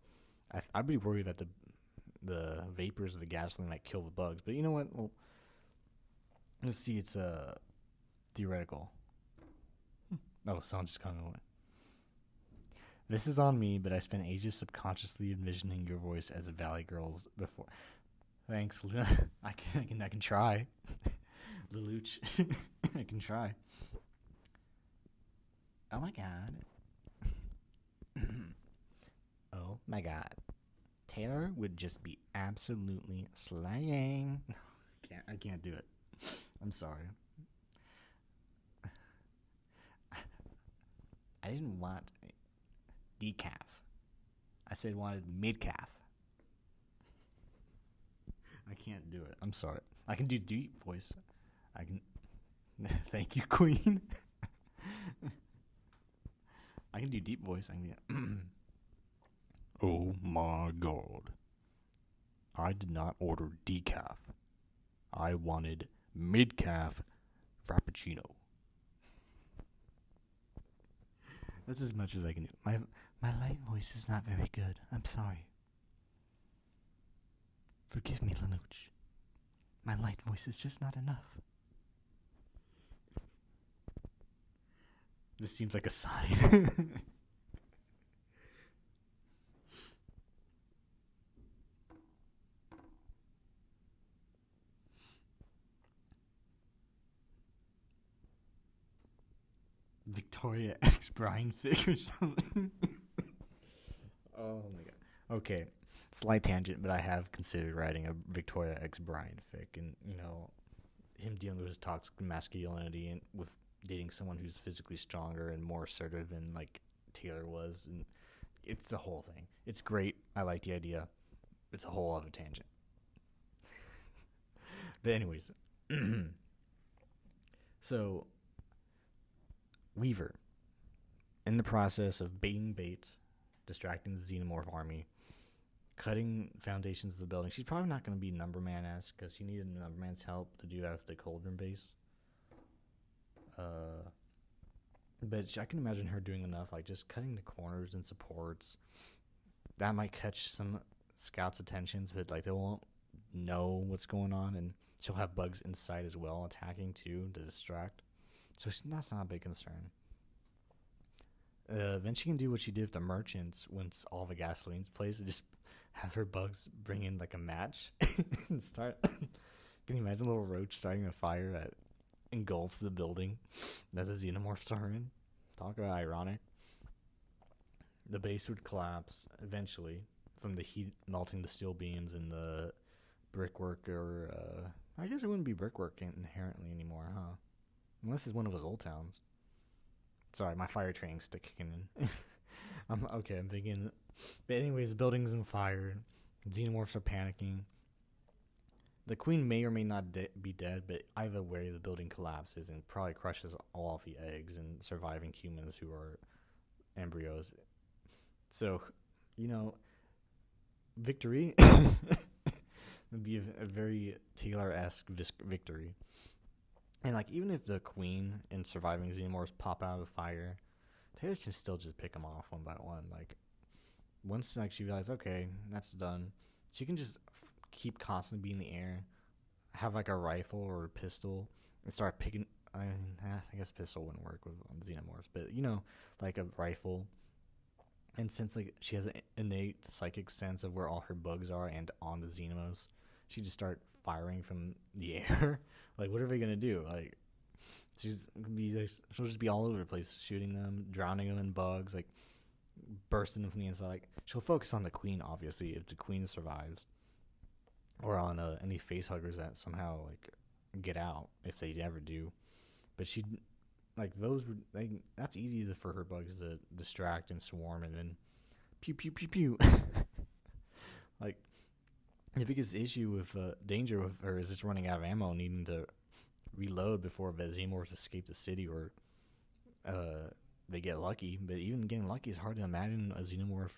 I'd be worried that the vapors of the gasoline might kill the bugs. But you know what? Well, let's see. It's theoretical. Oh, someone's just coming away. This is on me, but I spent ages subconsciously envisioning your voice as a Valley Girls before. Thanks, I can try. Lelouch. I can try. Oh my god. Oh my god. Taylor would just be absolutely slaying. I can't do it. I'm sorry. I didn't want decaf. I said wanted mid-calf. I can't do it. I'm sorry. I can do deep voice. I can... Thank you, Queen. I can do deep voice. I can do... Oh my god. I did not order decaf. I wanted mid-calf frappuccino. That's as much as I can do. My light voice is not very good. I'm sorry. Forgive me, Lelouch. My light voice is just not enough. This seems like a sign. Victoria X Brian Fick or something. Oh my god. Okay, slight tangent, but I have considered writing a Victoria X Brian Fick, and him dealing with his toxic masculinity and with dating someone who's physically stronger and more assertive than like Taylor was, and it's the whole thing. It's great. I like the idea. It's a whole other tangent. But anyways, so Weaver, in the process of baiting bait, distracting the Xenomorph army, cutting foundations of the building. She's probably not going to be Numberman-esque because she needed Numberman's help to do that with the Cauldron base. But I can imagine her doing enough, like just cutting the corners and supports. That might catch some scouts' attentions, but like they won't know what's going on, and she'll have bugs inside as well, attacking too to distract. So that's not a big concern. Then she can do what she did with the merchants once all the gasoline's placed, and just have her bugs bring in like a match and start. Can you imagine a little roach starting a fire that engulfs the building that the Xenomorphs are in? Talk about ironic. The base would collapse eventually from the heat melting the steel beams and the brickwork, or I guess it wouldn't be brickwork inherently anymore, huh? Unless it's one of those old towns. Sorry, my fire training's still kicking in. I'm thinking. But anyways, the building's on fire. Xenomorphs are panicking. The queen may or may not be dead, but either way, the building collapses and probably crushes all of the eggs and surviving humans who are embryos. So, victory would be a very Taylor-esque victory. And like, even if the queen and surviving Xenomorphs pop out of the fire, Taylor can still just pick them off one by one. Like, once like she realizes, okay, that's done, she can just keep constantly be in the air, have like a rifle or a pistol, and start picking. I guess pistol wouldn't work with Xenomorphs, but like a rifle. And since like she has an innate psychic sense of where all her bugs are and on the Xenomorphs, she just start firing from the air. Like, what are they gonna do? Like, she'll just be all over the place, shooting them, drowning them in bugs, like bursting them from the inside. Like, she'll focus on the queen, obviously, if the queen survives, or on any face huggers that somehow like get out if they ever do. But she, like, those would that's easy for her bugs to distract and swarm, and then pew pew pew pew. Like, the biggest issue with danger with her is just running out of ammo, needing to reload before the Xenomorphs escape the city, or they get lucky. But even getting lucky is hard to imagine a Xenomorph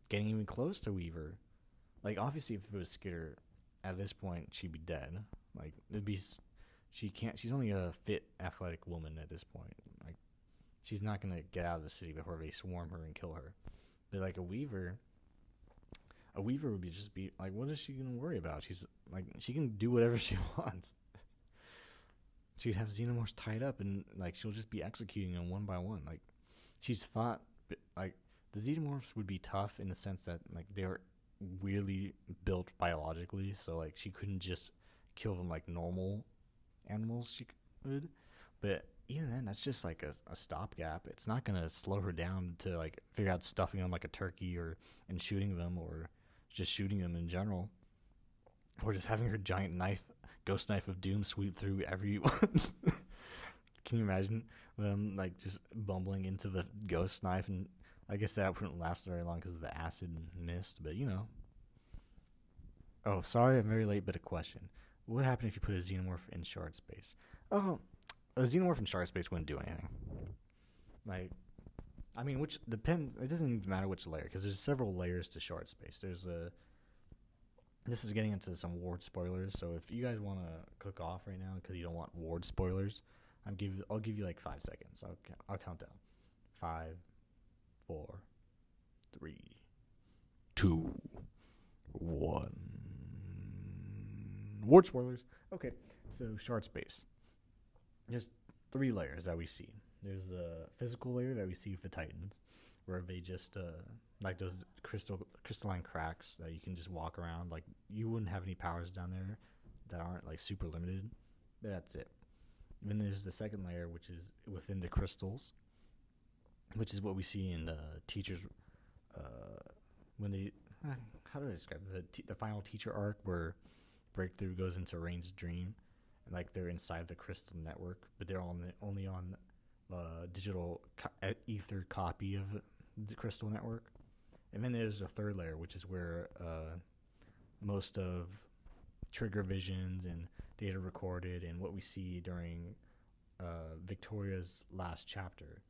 getting even close to Weaver. Like, obviously, if it was Skitter, at this point, she'd be dead. Like, she's only a fit, athletic woman at this point. Like, she's not going to get out of the city before they swarm her and kill her. But, like, a Weaver would be like, what is she going to worry about? She's, like, she can do whatever she wants. She'd have Xenomorphs tied up, and, like, she'll just be executing them one by one. Like, she's fought, like, the Xenomorphs would be tough in the sense that, like, they're weirdly built biologically, so like she couldn't just kill them like normal animals she could. But even then, that's just like a stopgap. It's not gonna slow her down to like figure out stuffing them like a turkey, or and shooting them, or just shooting them in general, or just having her giant ghost knife of doom sweep through everyone. Can you imagine them like just bumbling into the ghost knife? And I guess that wouldn't last very long because of the acid and mist, but Oh, sorry, I'm very late, but a question. What would happen if you put a Xenomorph in shard space? Oh, a Xenomorph in shard space wouldn't do anything. Like, I mean, which depends. It doesn't even matter which layer, because there's several layers to shard space. This is getting into some Ward spoilers, so if you guys want to cook off right now because you don't want Ward spoilers, I'll give you like 5 seconds. I'll count down. 5, 4, 3, 2, 1. Word spoilers. Okay, so shard space. There's 3 layers that we see. There's the physical layer that we see with the Titans, where they just like those crystalline cracks that you can just walk around. Like you wouldn't have any powers down there that aren't like super limited. But that's it. Then there's the second layer, which is within the crystals, which is what we see in the teachers when they how do I describe it? The final teacher arc where Breakthrough goes into Rain's dream, and like they're inside the crystal network, but they're only on digital ether copy of the crystal network. And then there's a third layer, which is where most of trigger visions and data recorded and what we see during Victoria's last chapter,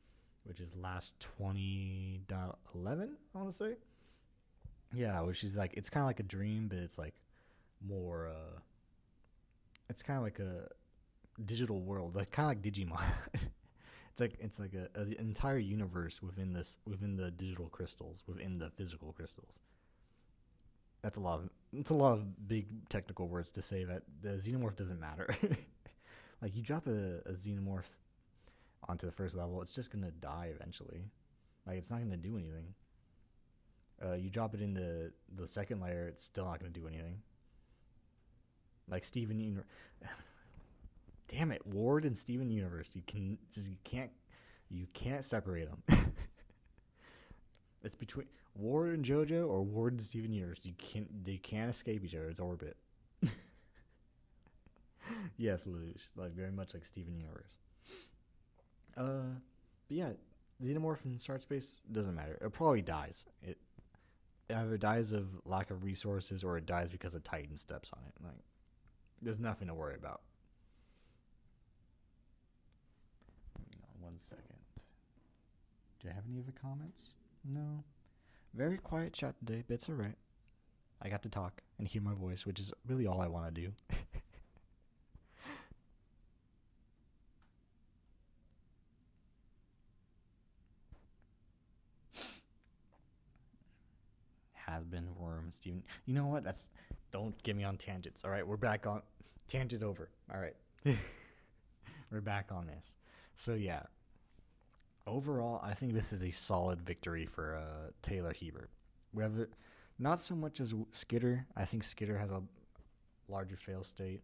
which is last 20.11, I want to say. Yeah, which is like, it's kind of like a dream, but it's like more, it's kind of like a digital world, like kind of like Digimon. It's like an entire universe within the digital crystals, within the physical crystals. It's a lot of big technical words to say that the Xenomorph doesn't matter. Like you drop a Xenomorph onto the first level, it's just gonna die eventually. Like it's not gonna do anything. You drop it into the second layer, it's still not gonna do anything. Like Steven Universe. Damn it, Ward and Steven Universe. You can't separate them. It's between Ward and JoJo or Ward and Steven Universe. They can't escape each other's orbit. Yes, Luge. Like very much like Steven Universe. But yeah, Xenomorph in Start Space doesn't matter. It probably dies. It either dies of lack of resources or it dies because a Titan steps on it. Like there's nothing to worry about. Hang on 1 second. Do I have any other comments? No. Very quiet chat today, but it's alright. I got to talk and hear my voice, which is really all I want to do. Has been worm, Steven. You know what? Don't get me on tangents. Alright, we're back on tangent over. Alright. We're back on this. So yeah. Overall, I think this is a solid victory for Taylor Hebert. Whether not so much as Skitter. I think Skitter has a larger fail state.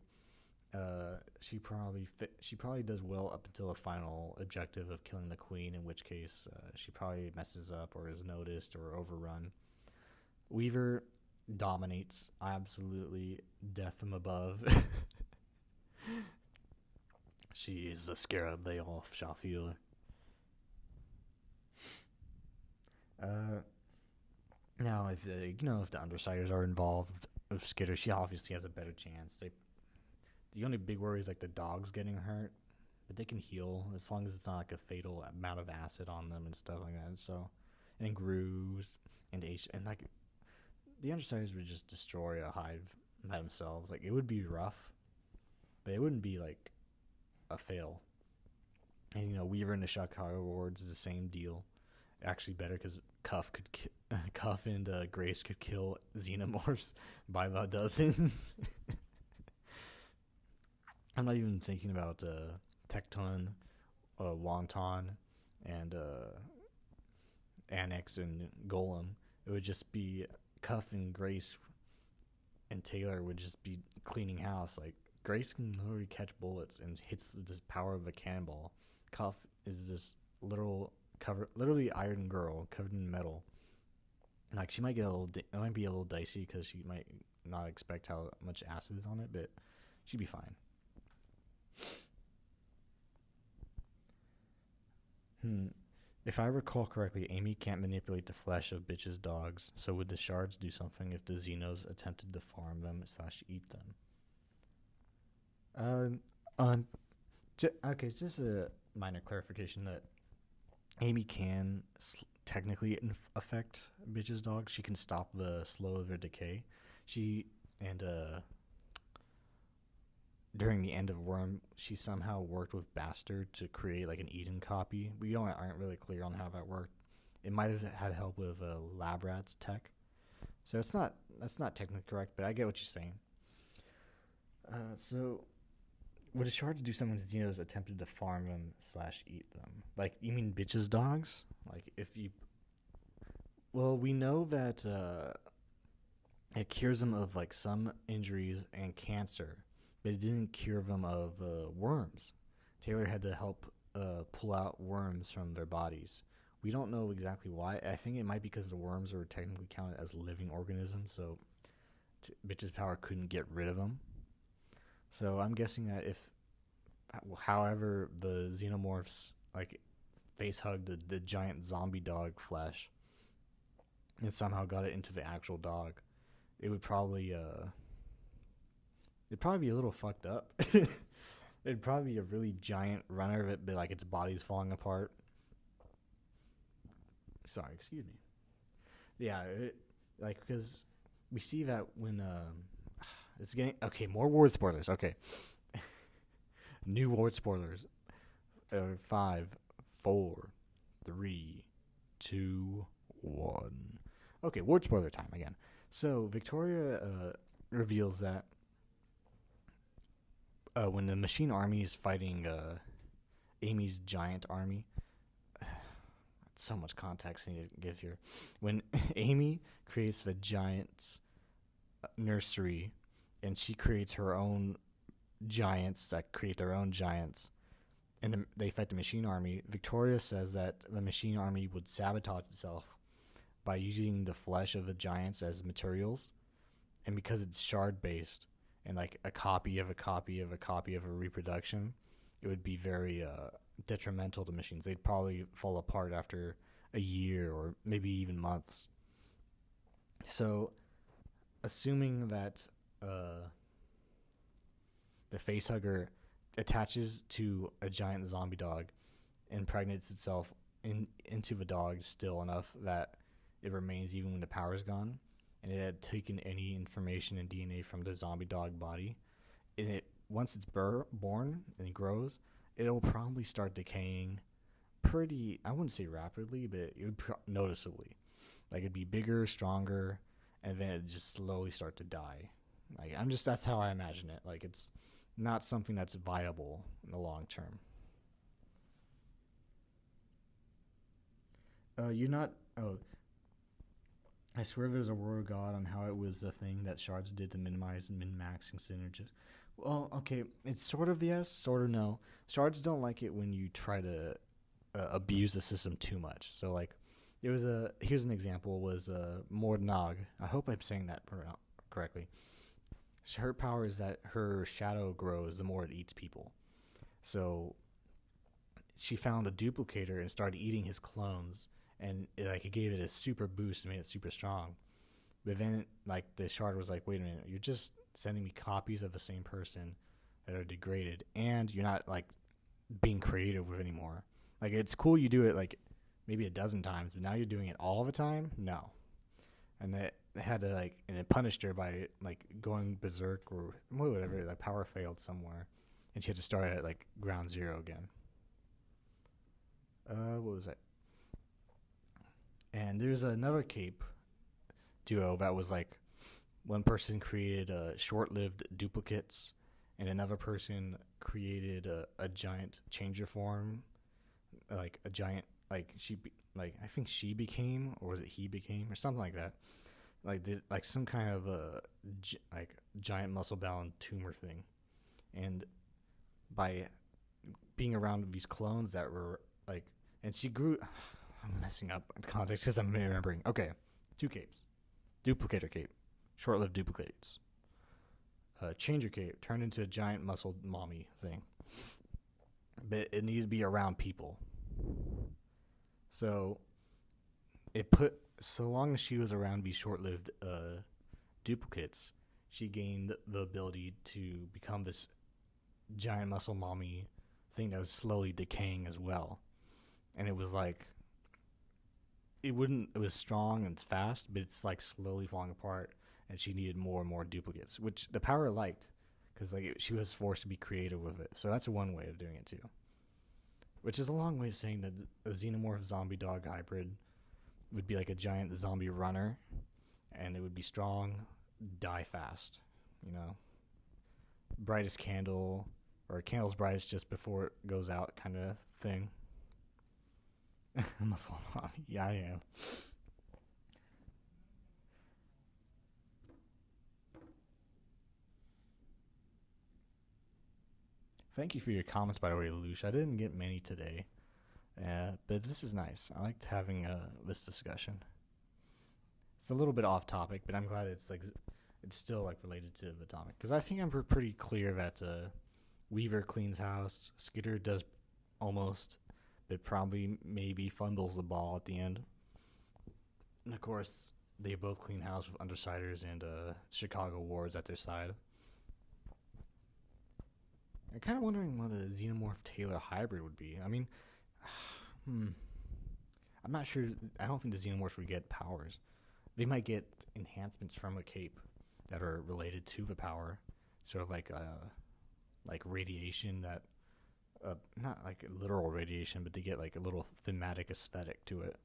She probably does well up until the final objective of killing the queen, in which case she probably messes up or is noticed or overrun. Weaver dominates, absolutely death from above. She is the scarab they all shall feel. Now, if the Undersiders are involved with Skitter, she obviously has a better chance. The only big worry is like the dogs getting hurt, but they can heal as long as it's not like a fatal amount of acid on them and stuff like that. So, and grooves and like the Undersiders would just destroy a hive by themselves. Like it would be rough, but it wouldn't be like a fail. And Weaver and the Chicago Wards is the same deal. Actually better because Cuff and Grace could kill Xenomorphs by the dozens. I'm not even thinking about Tecton, Wonton, and Annex and Golem. It would just be Cuff and Grace and Taylor would just be cleaning house. Like Grace can literally catch bullets and hits the power of a cannonball. Cuff is this literally iron girl covered in metal. Like she might it might be a little dicey because she might not expect how much acid is on it, but she'd be fine. If I recall correctly, Amy can't manipulate the flesh of bitches' dogs, so would the shards do something if the Xenos attempted to farm them / eat them? Okay, just a minor clarification that Amy can technically affect bitches' dogs. She can stop the slow of their decay. During the end of Worm, she somehow worked with Bastard to create like an Eden copy. We aren't really clear on how that worked. It might have had help with lab rats tech. So that's not technically correct, but I get what you're saying. So would a shard do something Xenos attempted to farm them / eat them? Like, you mean bitches dogs? Like, if you... Well, we know that it cures them of, like, some injuries and cancer, but it didn't cure them of worms. Taylor had to help pull out worms from their bodies. We don't know exactly why. I think it might be because the worms are technically counted as living organisms, so Bitch's power couldn't get rid of them. So I'm guessing that if, however, the Xenomorphs like face hugged the giant zombie dog flesh and somehow got it into the actual dog, it would probably it'd probably be a little fucked up. It'd probably be a really giant runner of it, but like its body's falling apart. Sorry, excuse me. Yeah, because we see that when it's getting okay. More word spoilers. Okay, new word spoilers. 5, 4, 3, 2, 1. Okay, word spoiler time again. So Victoria reveals that when the machine army is fighting Amy's giant army. So much context I need to give here. When Amy creates the giant's nursery, and she creates her own giants that create their own giants, and they fight the machine army, Victoria says that the machine army would sabotage itself by using the flesh of the giants as materials, and because it's shard based and like a copy of a copy of a copy of a reproduction, it would be very detrimental to machines. They'd probably fall apart after a year or maybe even months. So, assuming that the facehugger attaches to a giant zombie dog, impregnates itself into the dog still enough that it remains even when the power's gone, and it had taken any information and DNA from the zombie dog body, and it once it's born and it grows, it'll probably start decaying pretty, I wouldn't say rapidly, but it would noticeably. Like, it'd be bigger, stronger, and then it'd just slowly start to die. Like, that's how I imagine it. Like, it's not something that's viable in the long term. I swear there's a word of God on how it was a thing that shards did to minimize and min-maxing synergies. Well, okay, it's sort of yes, sort of no. Shards don't like it when you try to abuse the system too much. So, like, here's an example, was Mordnog. I hope I'm saying that correctly. Her power is that her shadow grows the more it eats people. So, she found a duplicator and started eating his clones, and it gave it a super boost and made it super strong. But then, like, the shard was like, wait a minute, you're just sending me copies of the same person that are degraded, and you're not, like, being creative with anymore. Like, it's cool you do it, like, maybe a dozen times, but now you're doing it all the time? No. And they had to, like, and it punished her by, like, going berserk or whatever, like, power failed somewhere, and she had to start at, like, ground zero again. What was that? And there's another cape duo that was, like, one person created short-lived duplicates, and another person created a giant changer form, like a giant, like I think she became, or was it he became, or something like that. Like, did like some kind of like giant muscle-bound tumor thing, and by being around these clones that were like, and she grew. I'm messing up the context because I'm remembering. Okay, 2 capes, duplicator cape. Short-lived duplicates. Changer cape turned into a giant muscle mommy thing. But it needed to be around people. So so long as she was around these short-lived duplicates, she gained the ability to become this giant muscle mommy thing that was slowly decaying as well. And it was like, it was strong and fast, but it's like slowly falling apart. And she needed more and more duplicates, which the power liked, because like she was forced to be creative with it. So that's one way of doing it too. Which is a long way of saying that a xenomorph zombie dog hybrid would be like a giant zombie runner, and it would be strong, die fast. You know, brightest candle, or candle's brightest just before it goes out, kind of thing. Muscle mommy, yeah, I am. Thank you for your comments, by the way, Lush. I didn't get many today, but this is nice. I liked having this discussion. It's a little bit off topic, but I'm glad it's still like related to the topic, because I think I'm pretty clear that Weaver cleans house, Skitter does almost, but probably maybe fumbles the ball at the end. And of course, they both clean house with Undersiders and Chicago Wards at their side. I'm kind of wondering what a Xenomorph Taylor hybrid would be. I mean, I'm not sure. I don't think the Xenomorphs would get powers. They might get enhancements from a cape that are related to the power, sort of like radiation that, not like literal radiation, but they get like a little thematic aesthetic to it.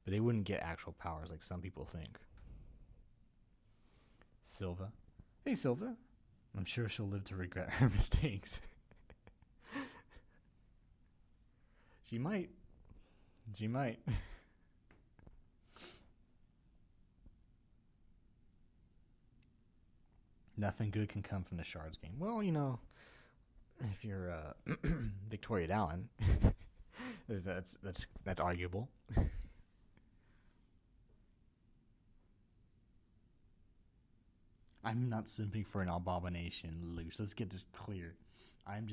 But they wouldn't get actual powers like some people think. Silva. Hey, Silva. I'm sure she'll live to regret her mistakes. She might. She might. Nothing good can come from the Shards game. Well, you know, if you're Victoria Dallin, that's arguable. I'm not simping for an abomination, Luce. Let's get this clear. I'm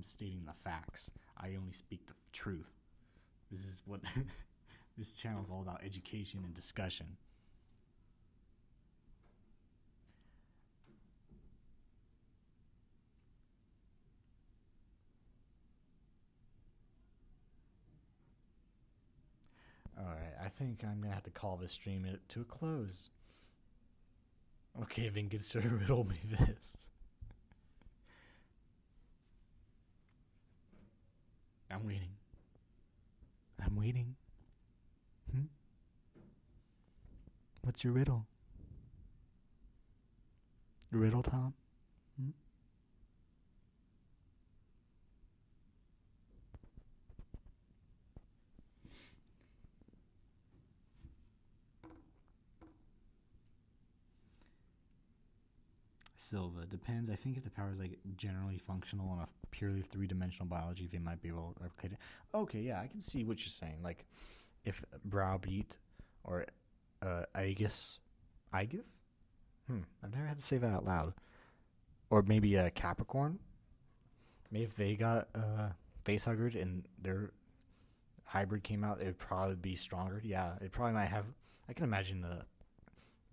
stating the facts. I only speak the truth. This is what this channel is all about: education and discussion. Alright, I think I'm gonna have to call this stream to a close. Okay, then consider riddle me this. I'm waiting. I'm waiting. What's your riddle? Riddle, Tom? Silva. Depends. I think if the power is like generally functional on a purely three-dimensional biology, they might be able to replicate it. Okay, yeah, I can see what you're saying. Like, if Browbeat or Aegis? I've never had to say that out loud. Or maybe Capricorn? Maybe if they got facehuggered and their hybrid came out, it would probably be stronger. Yeah, it probably might have. I can imagine the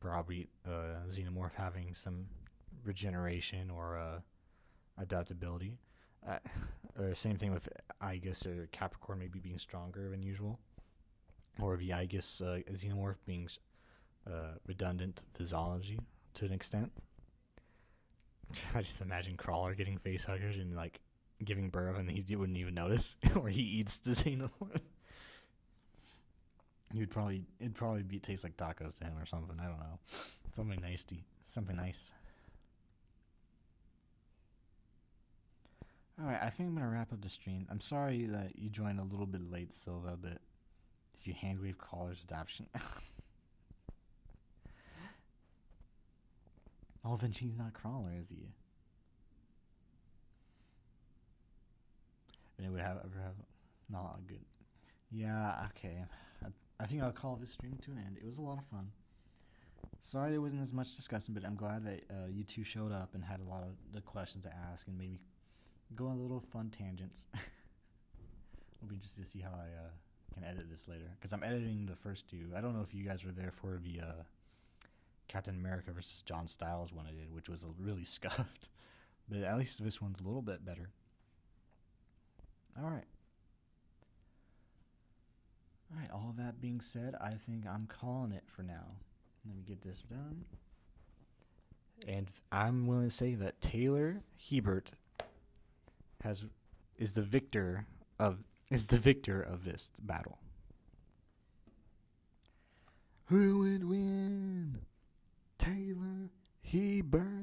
Browbeat Xenomorph having some regeneration or adaptability. Or same thing with Aegis or Capricorn maybe being stronger than usual. Or the Aegis Xenomorph being redundant physiology to an extent. I just imagine Crawler getting facehuggered and like giving birth and he wouldn't even notice. Or he eats the Xenomorph. It'd probably taste like tacos to him or something. I don't know. Something nice. Alright, I think I'm gonna wrap up the stream. I'm sorry that you joined a little bit late, Silva, but if you handwave Crawler's adoption. Oh, then she's not Crawler, is he? And it would ever have not good. Yeah, okay. I think I'll call this stream to an end. It was a lot of fun. Sorry there wasn't as much discussion, but I'm glad that you two showed up and had a lot of the questions to ask and maybe go on little fun tangents. It'll be interesting to see how I can edit this later, because I'm editing the first two. I don't know if you guys were there for the Captain America versus John Styles one I did, which was really scuffed. But at least this one's a little bit better. Alright, all that being said, I think I'm calling it for now. Let me get this done. And I'm willing to say that Taylor Hebert is the victor of this battle. Who would win? Taylor, he burned.